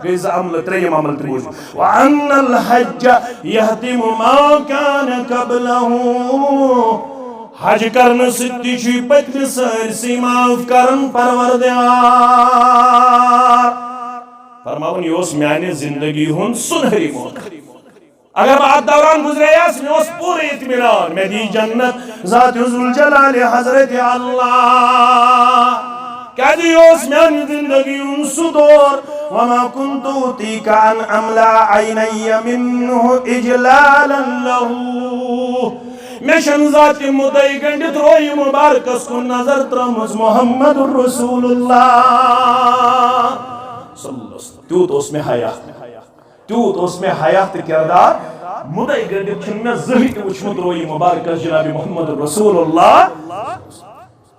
گٔے 2 عملہٕ 3یِم عمل تہِ بوٗزِو وان الحج یہدم ما كان قبله حج کرنہٕ سۭتۍ تہِ چھُ پٔتمہِ سٲرسٕے معاف کران پروردگار فرماوُن یہِ اوس میانہِ زندگی ہُنٛد سُنہری موقع اگر بہٕ اتھ دوران گُزرییس مےٚ اوس پوٗرٕ اطمینان مےٚ دی جنت ذات ذوالجلال حضرت اللہ کیٛازِ یہِ اوس میانہِ زندگی ہُنٛد سُہ دور وما كنت أوتيك أن أملأ عيني منه إجلالا له مےٚ چھَنہٕ ذاتہِ مُدعے گٔنڈِتھ رویہِ مُبارکس کُن نظر ترٲومٕژ محمد رسول اللہ صلی اللہ علیہ وسلم تیوٗت اوس مےٚ حیا تیوٗت اوس مےٚ حیا تہٕ کردار مُدعے گٔنڈِتھ چھُنہٕ مےٚ زٕہٕنۍ تہِ وٕچھمُت رویہِ مُبارکس جناب محمد رسول اللہ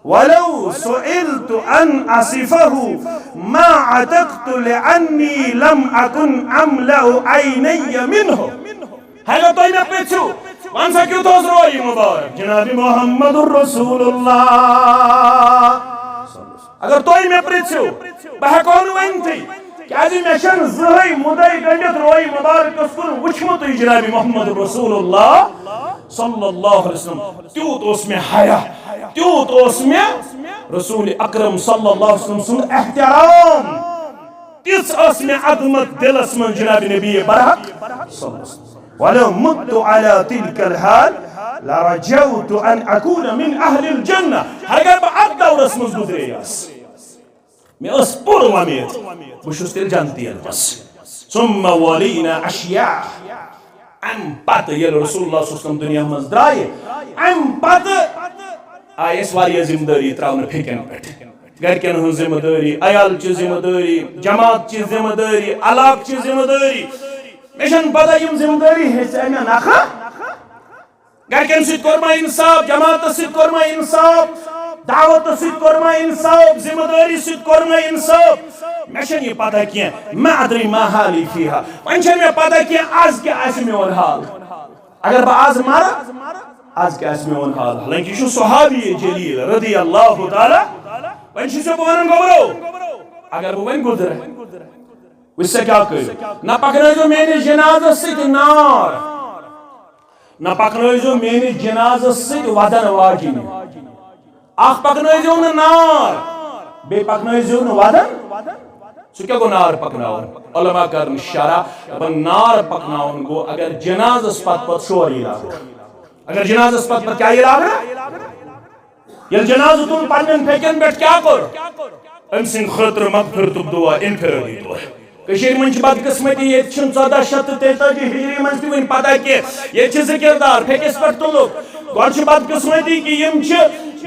ولو سئلت ان اصفه ما عتقت لاني لم اكن املا عيني منه هلو تُہۍ مےٚ پرٛژھِو وَن سا کیُتھ اوس رویہِ مُبارک جناب محمد رسول اللہ اگر تُہۍ مےٚ پرٛژھِو بہٕ ہٮ۪کو نہٕ ؤنتھٕے کیٛازِ مےٚ چھَنہٕ زٕہٕنۍ مُدعے گٔنڈِتھ رویہِ مُبارکس کُن وٕچھمُتٕے جناب محمد رسول اللہ صلی اللہ علیہ وسلم تیوٗت اوس مےٚ حیا تیوٗت اوس مےٚ رسول اکرم صلی اللہ علیہ وسلم سُنٛد احترام تِژھ ٲس مےٚ عظمت دلس منٛز جناب نبی برحق صلی اللہ علیہ وسلم ولو مت على تلك الحال لرجوت ان اكون من اهل الجنة اگر بہٕ اتھ دورس منٛز گُزرییس مےٚ ٲس پوٗرٕ وۄمید بہٕ چھُس تیٚلہِ جنتین منٛز ثم ولينا اشياء ام پتہٕ ییٚلہِ رسول اللہ صلی اللہ علیہ وسلم دُنیا منٛز درٛایہِ ام پتہٕ آیہِ اَسہِ واریاہ ذمہٕ دٲری ترٛاونہٕ پھیٚکٮ۪ن پٮ۪ٹھ گرِکٮ۪ن ہٕنٛز ذمہٕ دٲری عیالچہِ ذمہٕ دٲری جماعتچہِ ذمہٕ دٲری علاقچہِ ذمہٕ دٲری مےٚ چھَنہٕ پتہ یِم ذمہٕ دٲری ہیٚژے مےٚ نکھٕ گرِکٮ۪ن سۭتۍ کوٚر مےٚ اِنصاف جماعتس سۭتۍ کوٚر مےٚ اِنصاف دعوتس سۭتۍ کوٚر مےٚ اِنصاف ذمہٕ دٲری سۭتۍ کوٚر مےٚ اِنصاف مےٚ چھَنہٕ یہِ پتہ کینٛہہ ما ادری ما حالی فیہا وۄنۍ چھَنہٕ مےٚ پتہ کینٛہہ آز کیٛاہ آسہِ میون حال اگر بہٕ آز مرٕ آج کیا اس میں ان حال حالانکہ شو صحابی جلیل رضی اللہ تعالی وین چھ سے بونن گبرو اگر وہ وین گزرے اس سے کیا کرو نہ پکنائیزو میری جنازہ سیت نار نہ پکنائیزو میری جنازہ سیت ودن واجین اخ پکنائیزو نار بے پکنائیزو ودن سو کیا گو نار پکناون علماء کرن شرح نار پکناون گو اگر جنازہ پت شور لاگو اگر جنازہ پت کیا لاگو یل جنازہ تم پنن پھیکن بیٹھ کیا کر ام سن خطر مغفرت دعا انفرادی دعا کشیر من بد قسمتی یہ 1443 ہجری من تہ ون پتہ کہ یہ ذکردار پھیکس پہ تلو گۄڈٕ چھِ بد قسمتی کہ یم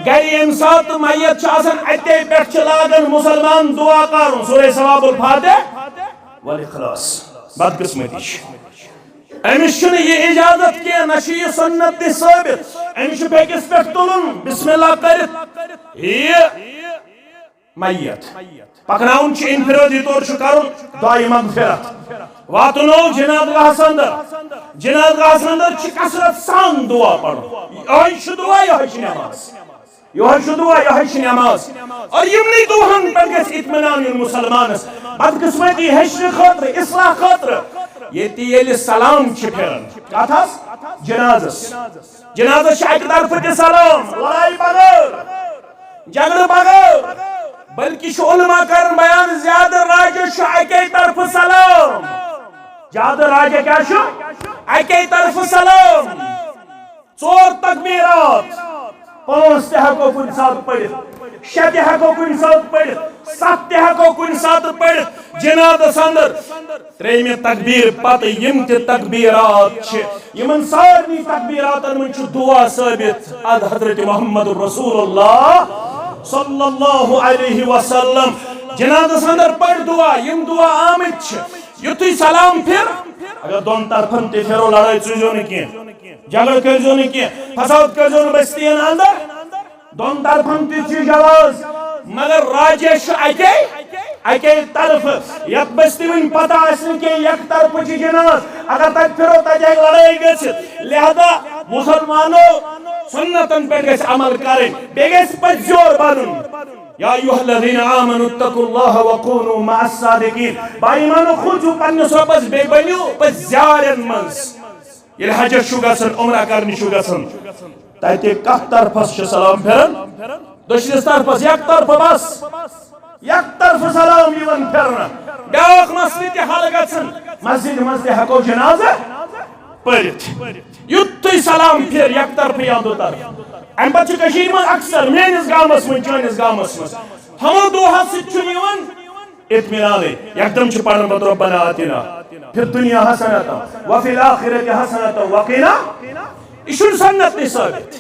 گھر یم سات میت اتے پہ لاگان مسلمان دعا کرن سورہ ثواب الفاتح والاخلاص بد قسمتی امس یہ اجازت کی نہ یہ سنت تہ ثابت امس پھیکس پہ تلن بسم اللہ کرت یہ میت پکناؤن چھ انفرادی طور چھ کرن دعائی مغفرت واتنو جنازگاہس اندر چھ کثرت سان دعا پڑھو یہ چھ دعا یہ چھ نماز یہ چھ دعا یہ چھ نماز اور یمنی دعاہن پر گژھِ اطمینان مسلمانس بد قسمتی ہیچنہ خاطر اصلاح خاطر یہ ییٚلہِ سلام چھ پھران کتھ حظ جنازس چھ اکہ طرفہ تہ سلام لڑائی بغیر جھگڑٕ بغیر بلکہ علماء کرن بیان زیادہ راجہ اکی طرف سلام زیادہ راجہ کیا اکی طرف سلام 4 تکبیرات 5 تہ ہیکو کن سات پڑھت 6 تہ ہیکو کن سات پڑھت 7 تہ ہیکو کن سات پڑھت جنازس اندر 3 تکبیر پتہ یم تہ تکبیرات چھ یمن سارنی تکبیراتن من چھ دعا ثابت اد حضرت محمد رسول اللہ صلی اللہ علیہ وسلم جنازس اندر پڑھ دعا یم دعا آمد چھ یتھے سلام پھر اگر دون طرفن تہ پھرو لڑائی چیزو نہ کی جھگڑ کرزو نہ کی فساد کرزو نہ بستین اندر دون طرفن تہ چھ جواز مگر راجش اکی طرف یک بستی ون پتہ آسن کہ یک طرف چھ جناز اگر تک پھرو تجھے لڑائی گژھِ لہذا مسلمانو سنتن پہ گژھِ عمل کریں بیٚیہِ گژھِ پتہٕ زور بنُن یا ایھا الذین آمنوا اتقوا اللہ وکونوا مع الصادقین با ایمانو کھوژِو پننِس رۄبس بیٚیہِ بٔنِو پتہٕ زیارن منٛز ییٚلہِ حجس چھُ گژھان عمرہ کرنہِ چھُ گژھان تتہِ کتھ طرفس چھُ سلام پھران دٔچھنِس طرفس یک طرف بس یک طرف سلام یِوان پھرنہٕ بیٛاکھ مسلہٕ تہِ حل گژھان مسجد منٛز تہِ ہیکو جنازٕ پٔرِتھ یُتھُے سلام پھر یک طرف یا دو طرف ام پتہ کشیر من اکثر میانس گامس من چانس گامس من ہمو دعا سۭتۍ یِوان اطمینانے یکدم چھ پڑھن پتہ ربنا آتنا پھر دنیا حسنتا وفی الاخرت حسنتا وقنا یہ چھُنہٕ سنت نہ ثابت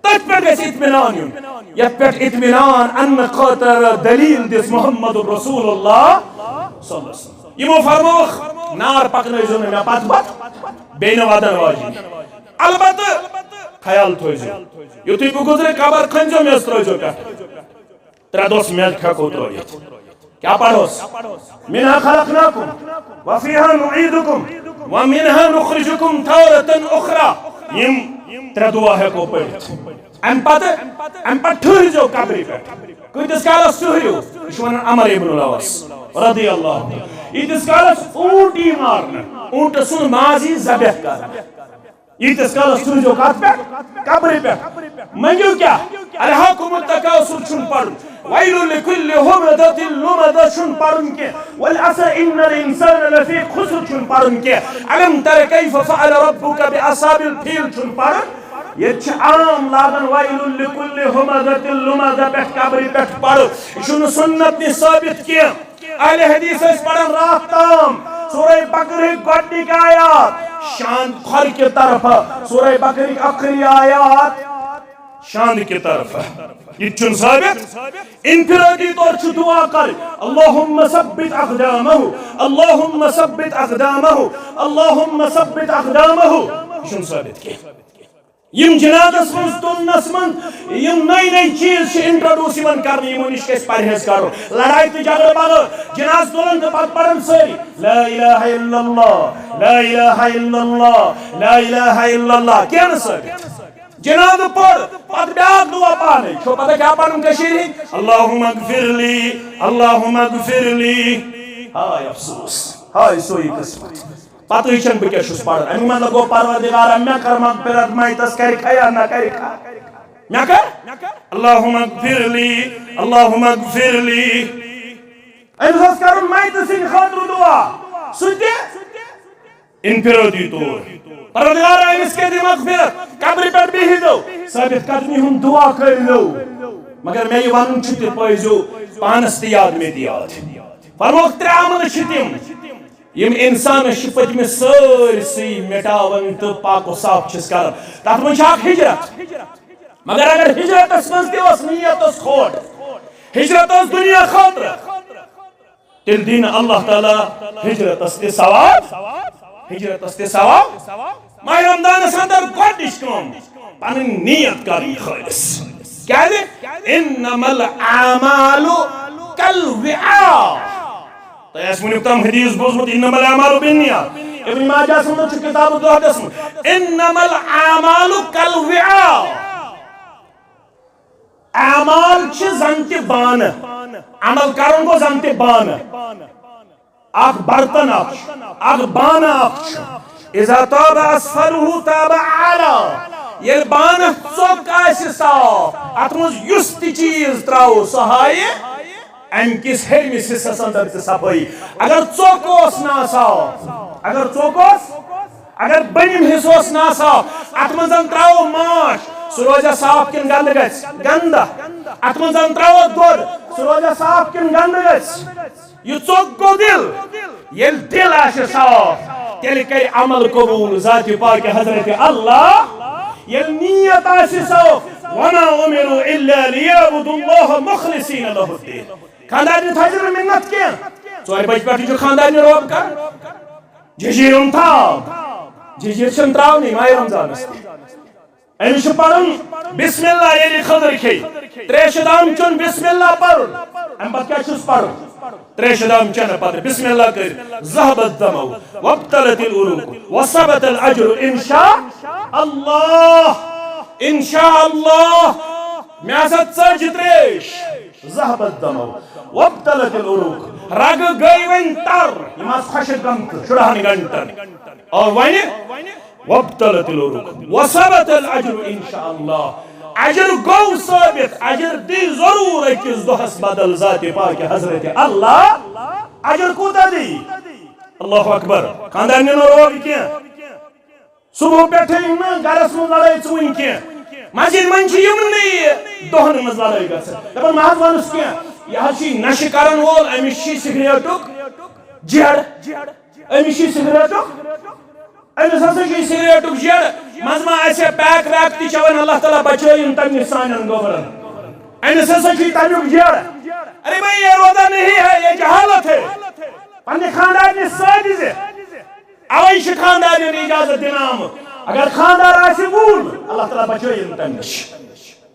تتھ پہ گژھِ اطمینان یُن یتھ پہ اطمینان انہ خاطر دلیل دِژ محمد رسول اللہ صلی اللہ علیہ وسلم یمو فرمووُکھ نار پکنٲیزیو نہٕ مےٚ پتہٕ پتہٕ بیٚیہِ نہٕ ودن واجِنۍ البتہ خیال تھٲیزیو یُتھُے بہٕ گُزرٕ قبر کھٔنزیو میٚژ ترٲیزیو پٮ۪ٹھٕ 3 دۄہ میٚژ ہٮ۪کو ترٲیِتھ کیا پڑھوس منها خلقناکم وفیہا نعیدکم ومنها نخرجکم تارة اخرى یم 3 دعا ہٮ۪کو پٔرِتھ ام پتہ ٹھہرزیو قبرِ پٮ۪ٹھ کۭتِس کالس ٹھہرِو یہِ چھُ ونان عمر ابن العاص رضی اللہ عنہ ییٖتِس کالس اونٹ یی مارنہٕ اونٹس سُنٛد ماز یی ذبح کرنہٕ ییٖتِس کالس ٹھہرزیو کتھ پٮ۪ٹھ قبرِ پٮ۪ٹھ منگِو کیا الہاکُم التکاثر چھُنہٕ پرُن ویل لکل ہمزۃ لمزۃ چھُنہٕ پرُن کینٛہہ والعصر ان الانسان لفی خسر چھُنہٕ پرُن کینٛہہ الم تر کیف فعل ربک باصحاب الفیل چھُنہٕ پرُن یہ چھ عام لاگن ویل لکل ہمزۃ لمزۃ پٮ۪ٹھ قبرِ پٮ۪ٹھ پرو یہ چھُنہٕ سنت نہِ ثابت کینٛہہ اہل حدیث ٲسۍ پران رات تام سورہ بقرہ گۄڈنِکۍ آیات شان کھۄر کی طرف سورہ بقرہ آخری آیات شان کی طرف یہ چھُنہٕ ثابت انفرادی طور چھ دعا کر اللہم ثبت اقدامہ اللہم ثبت اقدامہ اللہم ثبت اقدامہ یہ چھُنہٕ ثابت کینٛہہ یم جنازس من تلنس من یم نئی چیز انٹروڈیوس کرنے یمو نش گژھِ پرہیز کرو لڑائی تو جھگڑ بغیر جناز تلن تو پتہ پڑھن ساری لا الہ الا اللہ لا الہ الا اللہ لا الہ الا اللہ کیا نہ ثابت جناب پڑھ پتہ بیاکھ دعا پانے چھو پتہ کیا پڑھن کشیر اللہم اغفر لی اللہم اغفر لی ہائے افسوس ہائے سوئی قسمت پتہ ہی چھن بہ کیا چھس پڑھن امی مطلب گو پروردگارا مے کر مغفرت مائتس کرکھا یا نہ کرکھا مے کر اللہم اغفر لی اللہم اغفر لی امس اس کرن مائتس سن خاطر دعا سنتے انفرادی طور پروردگار امس کے دی مغفرت قبر پر بھی دو ثابت قدمی ہم دعا کر لو مگر میں یہ ونن چھ تہ پزو پانس تہ یاد میں یاد فرموک ترے عمل چھ تم یم انسان شفت میں سرسی مٹاون تو پاک و صاف چھس کرن تات من چھ ہجرت مگر اگر ہجرت اس من تہ اس نیت اس کھوٹ ہجرت اس دنیا خاطر تیل دین اللہ تعالی ہجرت اس تہ ثواب ہجرت اس تہ ثواب ماہ رمضان اندر گۄڈنِچ کٲم پنٕنۍ نیت کرٕنۍ خٲلص کیازِ انما الاعمال کالوعاء تۄہہِ آسہِ وٕنیُک تام حدیث بوٗزمُت انما الاعمال بالنیات ابن ماجہ منٛز چھُ کتاب الزہدس منٛز انما الاعمال کالوعاء اعمال چھِ زن تہِ بانہٕ عمل کرُن گوٚو زن تہِ بانہٕ اکھ برتن اکھ بانہٕ اکھ اذا تاب اسفله تاب اعلى یل بانہ ژوک آسہِ صاف ات منٛز یُس تہِ چیٖز تراوو سُہ ہایہِ ام کس ہیٚرمِس حصس اندر تہِ صفٲیی اگر ژوک اوس ناصاف اگر ژوک اوس اگر بٔنِم حصہٕ اوس ناصاف ات منٛز تراوو ماچھ سُہ روزیا صاف کِنہٕ گنٛدٕ گژھِ گنٛدٕ ات منٛز تراوو دۄد سُہ روزیا صاف کِنہٕ گنٛدٕ گژھِ یہ ژوک گوٚو دل ییٚلہِ دل آسہِ صاف تیٚلہِ کَرِ عمل قبوٗل ذاتِ پاک حضرت اللہ ییٚلہِ نیت آسہِ صاف وما امروا الا ليعبدوا الله مخلصين له الدين خاندارنہِ تھٲیزِ نہٕ مِنت کینٛہہ ژورِ بجہِ پٮ۪ٹھٕے چھُ خاندارنہِ روب کران ججیٖرُن تھاو ججیٖر چھُنہٕ تراونٕے ماہِ رمضانس أمِس چھُ پرُن بسم اللہ ییٚلہِ خٔدٕر کھیٚیہِ تریشہِ دام چیوٚن بسم اللہ پرُن امہِ پتہٕ کیٛاہ چھُس پرُن تریشہِ دام چنہٕ پتہٕ بسم اللہ کٔرِتھ ذهب الدم وابطلت العروق وثبت الاجر انشاء اللہ انشاء اللہ مے ہسا ژج تریش ذهب الدم وابطلت العروق رگ گئی وۄنۍ تر یِم آسہٕ خۄشِک گٔمژٕ شُرہن گنٹن اور وۄنۍ وابطلت العروق وثبت الاجر انشاء اللہ اجر گو ثابت اجر دی ضرور اکس دہس بدل ذات پاک حضرت اللہ اجر کوتا دی اللہ اکبر خاندان روب کی صبح پہ گرس من لڑائی ژوٗنۍ کینٛہہ مسجد من دہن مز لڑائی گژھان محض ونس کی یہ نشہ کرن وول امس سگریٹک جڑ امس سگریٹک امس ہسا سگریٹک جڑ مز ما آسہِ پیک ویک تہِ چٮ۪وان اللہ تعالیٰ بچٲیِن تمہِ سانٮ۪ن گوبرن امس ہسا تمیُک جڑ ارے بھائی یہ روزہ نہیں ہے یہ جہالت ہے پننہِ خاندارنہِ سۭتۍ زِ اوے چھِ خاندارٮ۪ن اجازت دِنہٕ آمُت اگر خاندار آسہِ وول اللہ تعالیٰ بچٲیِن تمہِ نِش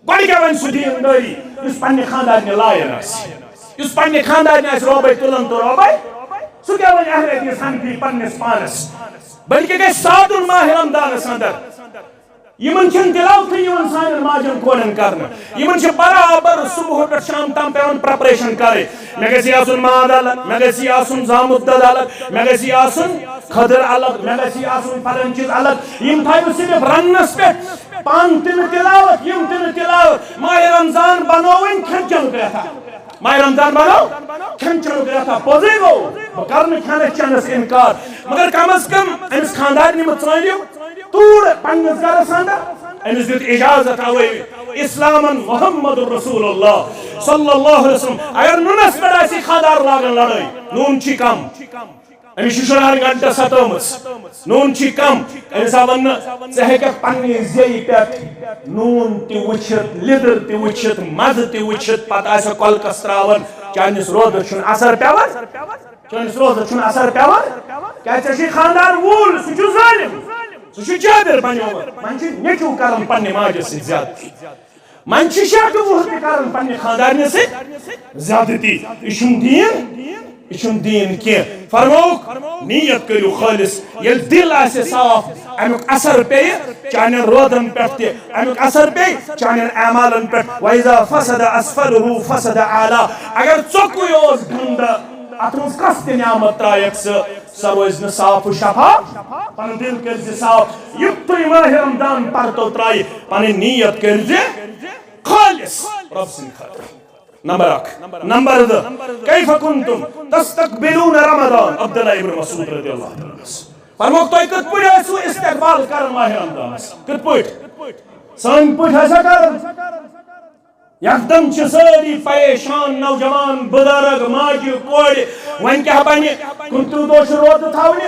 گۄڈٕ کیٛاہ وَنہِ سُہ دیٖندٲری یُس پننہِ خاندارنہِ لایَن آسہِ یُس پننہِ خاندارنہِ آسہِ رۄبَے تُلان تہٕ رۄبَے سُہ کیٛاہ وَنہِ اہل حدیث حنفی پننِس پانس بلکہ گژھِ سادُن ماہ رمضانس اندر یمن چھنہٕ تلاوتھٕے یِوان سانٮ۪ن ماجن کورٮ۪ن کرنہٕ یمن چھِ برابر صبح پٮ۪ٹھ شام تام پیوان پریپریشن کرٕنۍ مےٚ گژھِ آسُن ماز الگ مےٚ گژھِ آسُن زامُت دۄد الگ مےٚ گژھِ آسُن کھٔدٕر الگ مےٚ گژھِ آسُن فلٲنۍ چیٖز الگ یِم تھٲیوٕ صرف رننس پٮ۪ٹھ پانہٕ تہِ نہٕ تلاوت یِم تہِ نہٕ تلاوت ماہ رمضان بنووٕنۍ کھٮ۪ن چٮ۪نُک رٮ۪تھا ماہ رمضان بنو کھٮ۪ن چٮ۪نُک رٮ۪تھا پوٚزُے گوٚو بہٕ کرٕ نہٕ کھٮ۪نس چٮ۪نس انکار مگر کم از کم أمِس خاندارنہِ مہ ژٲنِو توٗر پننِس گرس اندر أمِس دیُت اجازت اوے اسلامن محمد رسول اللہ صلی اللہ علیہ وسلم اگر نونس پٮ۪ٹھ آسہِ خاندار لاگان لڑٲے نوٗن چھُے کم أمِس چھِ شُرہن گنٹن ستٲمٕژ نوٗن چھُے کم أمِس آو وننہٕ ژٕ ہیٚککھ پننہِ زیٚیہِ پٮ۪ٹھ نوٗن تہِ وٕچھِتھ لیدٕر تہِ وٕچھِتھ مزٕ تہِ وٕچھِتھ پتہٕ آسہِ کۄلکس تراوان چٲنِس روزس چھُنہٕ اثر پیوان چٲنِس روزس چھُنہٕ اثر پیوان کیٛازِ ژےٚ چھُے خاندار وول سُہ چھُ ظٲلِم سُہ چھُ جٲبِر بنیومُت وۄنۍ چھِ نیٚچوٗ کران پننہِ ماجہِ سۭتۍ زیادتی وۄنۍ چھِ شیٹہٕ وُہ تہِ کران پننہِ خاندارنہِ سۭتۍ زیادتی یہِ چھُنہٕ دیٖن یہ دین کی فرموک نیت کرو خالص یل دل آسے صاف امیک اثر پہ چانین رودن پہ امیک اثر پہ چانین اعمالن پہ وَإِذَا فَسَدَ أَسْفَلُهُ فَسَدَ عَلَى اگر چوکوی اوز گھند اتمز کس تی نعمت ترائیک سا روز نا صاف و شفاف پن دل کرزی صاف یکتوی ماہ رمضان پرتو ترائی پن نیت کرزی خالص رب سن خاطر نمبر 2 کیف کنتم تستقبلون رمضان عبداللہ ابن مسعود رضی اللہ عنہ فرموک تو کت پڑھ ایسو استقبال کرن ماہ رمضان کت پڑھ سان پڑھ ایسا کرن یکدم چھ ساری پریشان نوجوان بزرگ ماجی کوڑی ون کیا بنی کنتو دوش روت تھاونی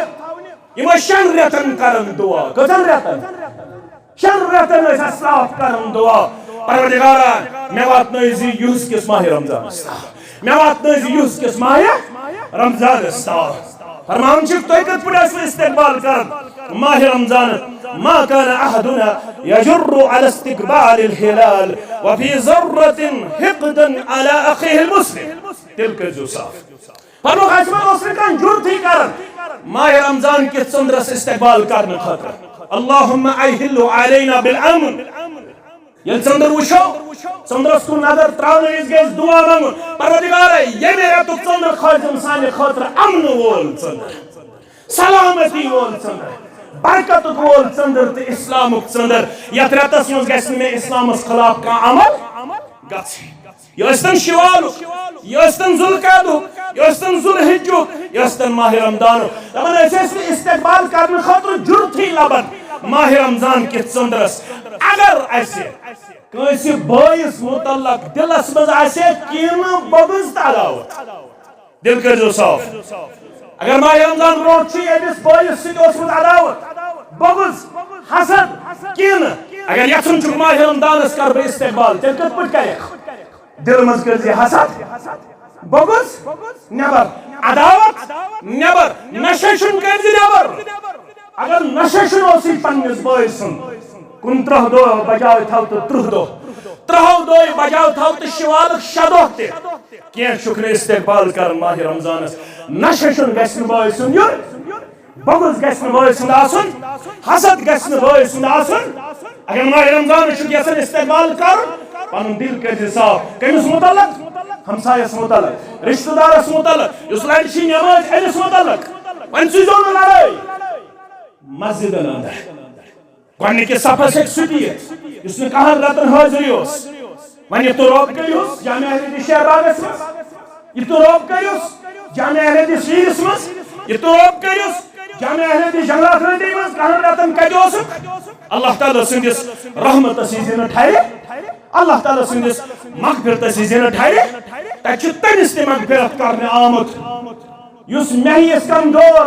یہ شن ریتن کرن دعا کتن ریتن شن ریتن ایسا صاف کرن دعا پروردگارا میں واتنائزی یوز کس ماہ رمضان استا میں واتنائزی یوز کس ماہ رمضان استا فرمان چک تو ایکت پڑا اس میں استقبال کرن ماہ رمضان ما كان أحدنا يجر على استقبال الهلال وفي ذرة حقدا على أخيه المسلم تلك الجوساف فرمو خاشمہ دوسرے کان جرت ہی کرن ماہ رمضان کے چندرس استقبال کرن خاطر اللهم أيهل علينا بالأمن یل چندر وشو چندرس کو نظر تراؤن اس گیس دعا مانگو پروردگار یہ میرا تو چندر خواہد انسانی خاطر امن وول چندر سلامتی وول چندر برکت وول چندر تو اسلام چندر یت رتس مز گھس میں اسلام خلاف کا عمل گژھِ یہ ٲسۍتن شوالُک یہ ٲسۍتن ذوالقعدُک یہ ٲسۍتن ذوالحجُک یہ ٲسۍتن ماہ رمضانُک دپان أسۍ ٲسۍ استقبال کرنہٕ خٲطرٕ جُرتھٕے لبان ماہ رمضان کِس ژٔنٛدرس اگر اسہِ کٲنٛسہِ بٲیِس متعلق دلس منٛز آسہِ کینٛہہ بغض تہٕ عداوت دل کٔرۍزیو صاف اگر ماہ رمضان برونٛٹھ چھُ أمِس بٲیِس سۭتۍ اوسمُت عداوت بغض حسد کینٛہہ اگر یژھُن چھُکھ ماہ رمضانس کر بہٕ استقبال تیٚلہِ کِتھ پٲٹھۍ کَرکھ دل منٛز کٔرۍزِ حسد بغض نٮ۪بر عداوت نٮ۪بر نشہٕ کٔرۍزِ نٮ۪بر اگر نشہٕ اوسُے پننِس بٲے سُنٛد 29 دۄہ بجاو تھاو تہٕ 30 دۄہ 30 دۄہ بجاو تھاو تہٕ شوالُک 6 دۄہ تہِ کینٛہہ چھُکھ نہٕ استقبال کران ماہ رمضانس نشہٕ گژھِ نہٕ بٲے سُنٛد یُن بغض گژھِ نہٕ بٲے سُنٛد آسُن حسد گژھِ نہٕ بٲے سُنٛد آسُن اگر ماہ رمضان چھُکھ یژھان استقبال کرُن پنُن دل کٔرۍزِ صاف کٔمِس متعلق ہمسایس متعلق رشتہٕ دارس متعلق یُس لڑِ چھِ نٮ۪ماز أمِس متعلق وۄنۍ سوٗزیو نہٕ لڑٲے مسجدن اندر گۄڈنِکِس صفس ہیٚکہِ سُہ تہِ یِتھ یُس نہٕ کہن رتن حٲضرٕے اوس وۄنۍ یہِ تُہۍ روب کٔرۍہوٗس جامع اہل حدیث شیر باغس منٛز یہِ تُہۍ روب کٔرۍہوٗس جامع اہل حدیث شیٖرس منٛز یہِ تُہۍ روب کٔرۍہوٗس جامع اہل حدیث جنگلات رٲدی منٛز کہن رتن کتہِ اوسُکھ اللہ تعالیٰ سٕنٛدِس رحمتس یی زِ نہٕ ٹھرِ اللہ تعالیٰ سٕنٛدِس مغفرتس یی زِ نہٕ ٹھرِ تتہِ چھُ تٔمِس تہِ مغفرت کرنہٕ آمُت یُس مہیس کمزور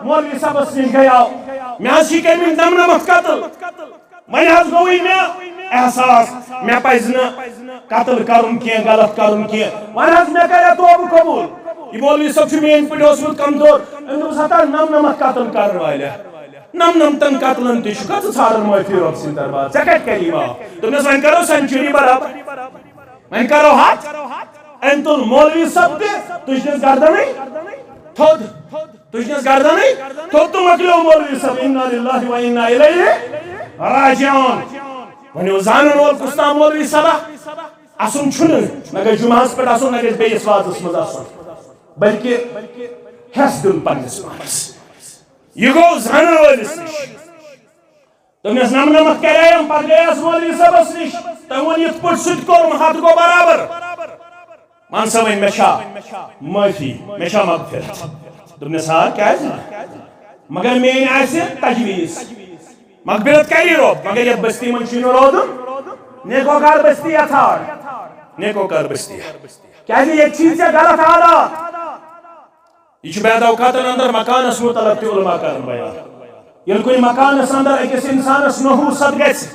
مولوی صاحبس نش گیاو مےٚ حظ چھِ کٔرمٕتۍ نمنمتھ قتل وۄنۍ حظ گوٚوٕے مےٚ احساس مےٚ پزِ نہٕ قتل کرُن کینٛہہ غلط کرُن کینٛہہ وۄنۍ حظ مےٚ کرے توبہٕ قبوٗل یہِ مولوی صٲب چھُ میٛٲنۍ پٲٹھۍ اوسمُت کمزور أمۍ دوٚپُس ہتا نمنمتھ قتل کرن والیا نمنمتن قتلن تہِ چھُکھا ژٕ ژھانڈان معٲفی رۄب سٕنٛدِ دربار ژےٚ کتہِ کری معاف دوٚپنس وۄنۍ کرو سینچُری برابر وۄنۍ کرو ہتھ أمۍ تُل مولوی صٲب تہِ تُجنس گردنٕے تھوٚد تُجنس گردنٕے تھوٚد تہٕ مۄکلیو مولوی صٲب اِنا لِلّٰہِ و اِنا اِلیہِ راجعوٗن وۄنۍ اوس زانن وول کُس تام مولوی صٲبا اَسُن چھُنہٕ نہ گژھِ جُمعہس پٮ۪ٹھ اَسُن نہ گژھِ بیٚیِس وازس منٛز اَسُن بلکہِ ہٮ۪س دیُن پننِس پانس یہ گو زانن وٲلِس نِش دوٚپنس نمنمتھ کرییم پتہٕ گٔیس مولوی صٲبس نِش تٔمۍ ووٚن یِتھ پٲٹھۍ سُہ تہِ کوٚرُم ہتھ گوٚو برابر مان سا وۄنۍ مےٚ چھا معٲفی مےٚ چھا مغفرت دوٚپنس آ کیٛازِ نہٕ مگر میٛٲنۍ آسہِ تجویٖز مغفرت کری رۄب مگر یتھ بستی منٛز چھُے نہٕ روزُن نیکوکار بستی ژھانڈ نیکوکار بستی کیٛازِ ییٚتہِ چھِی ژےٚ غلط حالات یہ چھُ بعد اوقاتن اندر مکانس متعلق تہِ علما کران بیان ییٚلہِ کُنہِ مکانس اندر أکِس انسانس نحوٗست گژھِ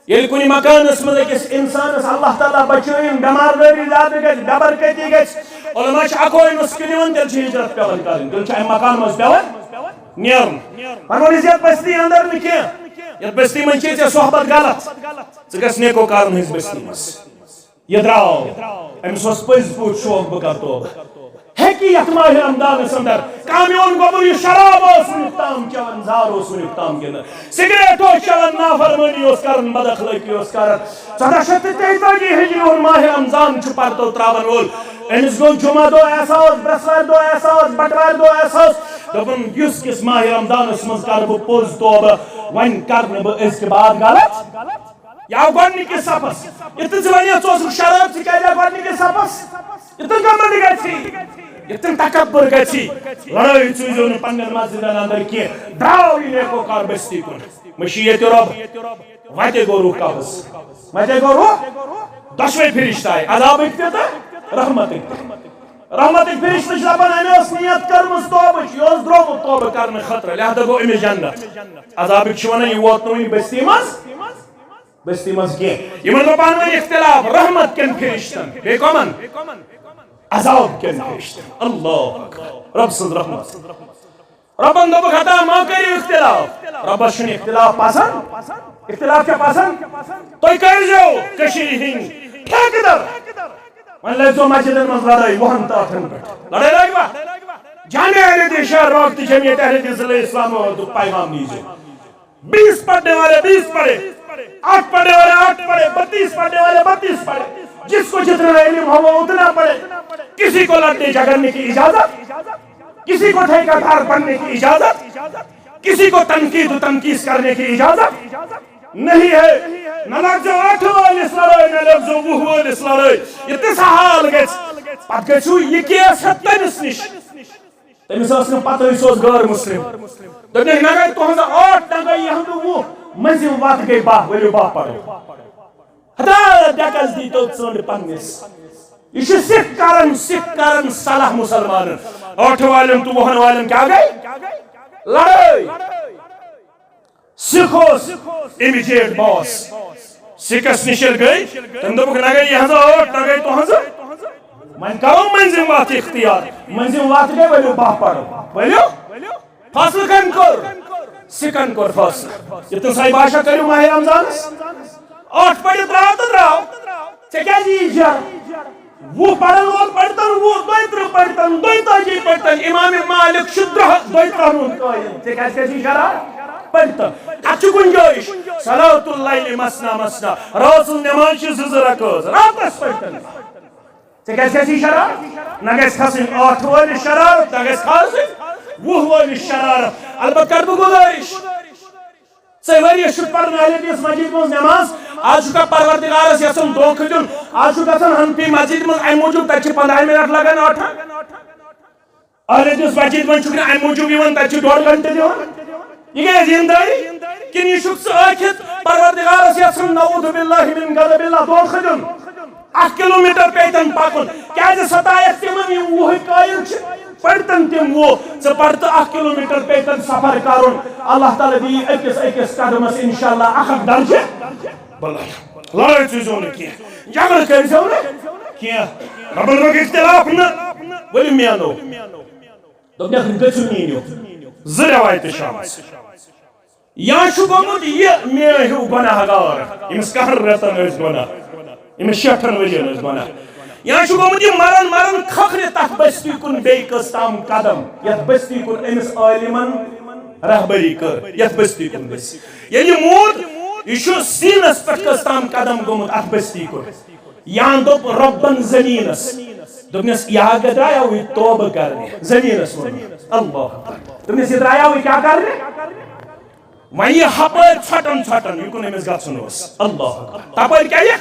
ییٚلہِ کُنہِ مکانس منٛز أکِس انسانس اللہ تعالیٰ بچٲیِن بٮ۪ماردٲری زیادٕ گژھِ بٮ۪برکٔتی گژھِ علما چھِ اکوے نُسخہٕ دِوان تیٚلہِ چھِ ہجرت پیوان کرٕنۍ تیٚلہِ چھُ امہِ مکان منٛز پیوان نیرُن وۄنۍ ووٚنُس یتھ بستی اندر نہٕ کینٛہہ یتھ بستی منٛز چھے ژےٚ صحبت غلط ژٕ گژھ نیکوکارن ہٕنٛز بستی منٛز یہِ درٛاو أمِس اوس پٔزۍ پٲٹھۍ شوق بہٕ کرٕ توبہٕ ہیکی یت ماہ رمضان اندر کامیون گوبر یہ شراب ونکتام چون زار ونکتام گن سگریٹ چون نافرمانی کرن بداخلاقی کرن 1443 ہجری ماہ رمضان پرتو تراون وول امس گو جمعہ دو ایسا برسوار دو ایسا بٹوار دو ایسا دپن یس کس ماہ رمضانس مز کر بہ پوز توبہ ون کر بہ اس کے بعد غلط یا گۄڈنِکِس صفس یتن ژٕ ژٕ شراب ژٕ کیٛازِ گۄڈنِکِس صفس یتن گمنڈ گژھی یتن تکبر گژھی لڑٲے ژٕزیو نہٕ پننٮ۪ن مسجدن اندر کینٛہہ درٛاو یہِ نیکوکار بستی کُن مشی ییٚتہِ رۄب وتہِ گوٚو رُخ قبض وتہِ گوٚو رُخ دۄشوے فرشتہٕ آیہِ عذابٕکۍ تہِ تہٕ رحمتٕکۍ تہِ رحمتٕکۍ فرشتہٕ چھِ دپان أمۍ ٲس نیت کٔرمٕژ توبٕچ یہِ اوس درٛومُت توبہٕ کرنہٕ خٲطرٕ لہذا گوٚو أمِس جنت عذابٕکۍ چھِ ونان یہِ ووت نہٕ وُنہِ بستی منٛز بستی مز کی یمن گو پانوی اختلاف رحمت کن فرشتن بے کمن عذاب کن فرشتن اللہ رب سند رحمت ربن دو خطا ما کری اختلاف رب شن اختلاف پسند اختلاف کیا پسند تو کر جو کشیر ہند ٹھیکدر من لزو مسجدن مز لڑائی وہن تاتن پہ لڑائی لگ با جامعہ اہل حدیث شہر روکت جمعیت اہل حدیث اسلام و پیغام دیجئے 20 پڑھنے والے 20 پڑھے 8 پڑھنے والے 8 پڑھے 32 پڑھنے والے 32 پڑھے جس کو جتنا علم ہو وہ اتنا پڑھے کسی کو لڑنے جھگڑنے کی اجازت کسی کو ٹھیکہ دار بننے کی اجازت کسی کو تنقید و تنقیص کرنے کی اجازت نہیں ہے نہ لگ جو 8 والس لڑائی نہ لگ جو 20 والس لڑائی یہ تسا حال گیس پت گیسو یہ کیس ہے تمس نش تمس اس نے پتہ اس غیر مسلم دپنے نہ گئی تہذا 8 نہ گئی یہ 20 منزم وات گئی باہ ولو باہ پڑھو ہدا ڈکس دی تو ژنڈ پنس یہ سکھ کرن صلاح مسلمان 8 والن تو 20 والن کیا گئی لڑائی سکھوس امیجیٹ باس سکھس نشل گئی تم دپک نہ گئی یہ 8 نہ گئی تہذا من کرو منزم وات اختیار منزم وات گئی ولو باہ پڑھو ولو فاصل کن کر سکن کر فاصل یہ سائی باشا کریو ماہ رمضان 8 پڑھ دراو تو دراو کیا جی جا وہ پڑھن وول پڑھتن وہ 32 پڑھتن 32 پڑھتن امام مالک شدرہ 32 قائم کیا جی شرع پڑھتن اچھو گنجائش صلاۃ اللیل مسنا مسنا رات نماز چھ زز رکعت راتس پڑھتن کیا جی شرع نہ گژھِ کھسن 8 وٲلِس شرارت نہ گژھِ کھسن 20 وٲلِس شرارت البتہ کر بہ گزارش ژے ؤریس چھُکھ پرن اہل حدیث مسجد منٛز نماز آج چھُکھا پروردگارس یژھان دھوکہ دیُن آج چھُکھ گژھان حنفی مسجد منٛز امہِ موٗجوٗب تتہِ چھِ 15 منٹ لگان اوٹھن اہل حدیث مسجد منٛز چھُکھ نہٕ امہِ موٗجوٗب یِوان تتہِ چھِ 1.5 گھنٹہٕ دِوان یہ گٔے دیندٲری کِنہٕ یہِ چھُکھ ژٕ ٲکھِتھ پروردگارس یژھان نعوذ باللہ من غضب اللہ دھوکہ دیُن 1 کلومیٹر پیتن پکن کیا ستایت تمن یم 20 قائل پڑتن تم وہ ژٕ پڑتہٕ 1 کلومیٹر پیتن سفر کرن اللہ تعالی دی أکِس قدمس انشاءاللہ 1 درجہ بلہ لڑائی ژٕزیو نہٕ کینٛہہ جگڑٕ کٔرزیو نہٕ کینٛہہ ربن روٚگ اختلاف نہٕ ؤلِو مینو دوٚپنکھ گٔژھِو میٖنِو 2 رٮ۪وایتہٕ شامس یا چھُ گوٚمُت یہِ مےٚ ہیوٗ گۄناہ گار ییٚمِس 10 رٮ۪تن ٲسۍ گۄناہ ییٚمِس 60 ؤرین ٲسۍ گۄناہ یا چھُ گوٚمُت یہِ مرن کھکھرِ تتھ بستی کُن بیٚیہِ کٔژ تام قدم یتھ بستی کُن أمِس عٲلمن رہبری کٔر یتھ بستی کُن گٔژھِو ییٚلہِ یہِ موٗد یہِ چھُ سیٖنس پٮ۪ٹھ کٔژ تام قدم گوٚمُت اتھ بستی کُن یا دوٚپ رۄبن زٔمیٖنس دوٚپنس یہِ ہا درٛایاوٕے توبہٕ کرنہِ زٔمیٖنس ووٚن اللہ دوٚپنس یہِ درٛایاوٕے کیٛاہ کرنہِ وۄنۍ یہِ ہپٲرۍ ژھۄٹن یُکُن أمِس گژھُن اوس اللہ تپٲرۍ کیٛاہ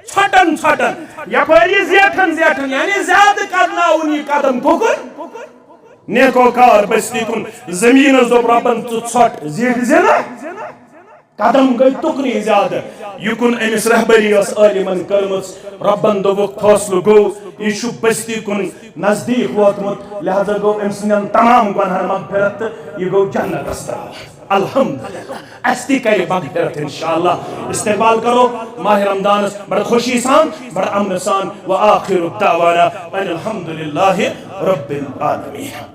ژھۄٹن یپٲرۍ یہِ زیٹھن یعنی زیادٕ کرناوُن یہِ قدم کُکُن نیکوکار بستی کُن زٔمیٖنس دوٚپ رۄبن ژٕ ژھۄٹھ زیٹھ زِ نہٕ قدم گٔے تُکنٕے زیادٕ یُکُن أمِس رہبری ٲس عٲلمن کٔرمٕژ رۄبن دوٚپُکھ فٲصلہٕ گوٚو یہِ چھُ بستی کُن نزدیٖک ووتمُت لہذا گوٚو أمۍ سٕنٛدٮ۪ن تمام گۄنہن مغفرت تہٕ یہِ گوٚو جنتس ترٛاوان الحمدللہ اس تہِ کرِ مغفرت انشاءاللہ استقبال کرو ماہ رمضانس بڑا خوشی سان بڑا امن سان وآخر الدعوانا ان الحمدللہ رب العالمین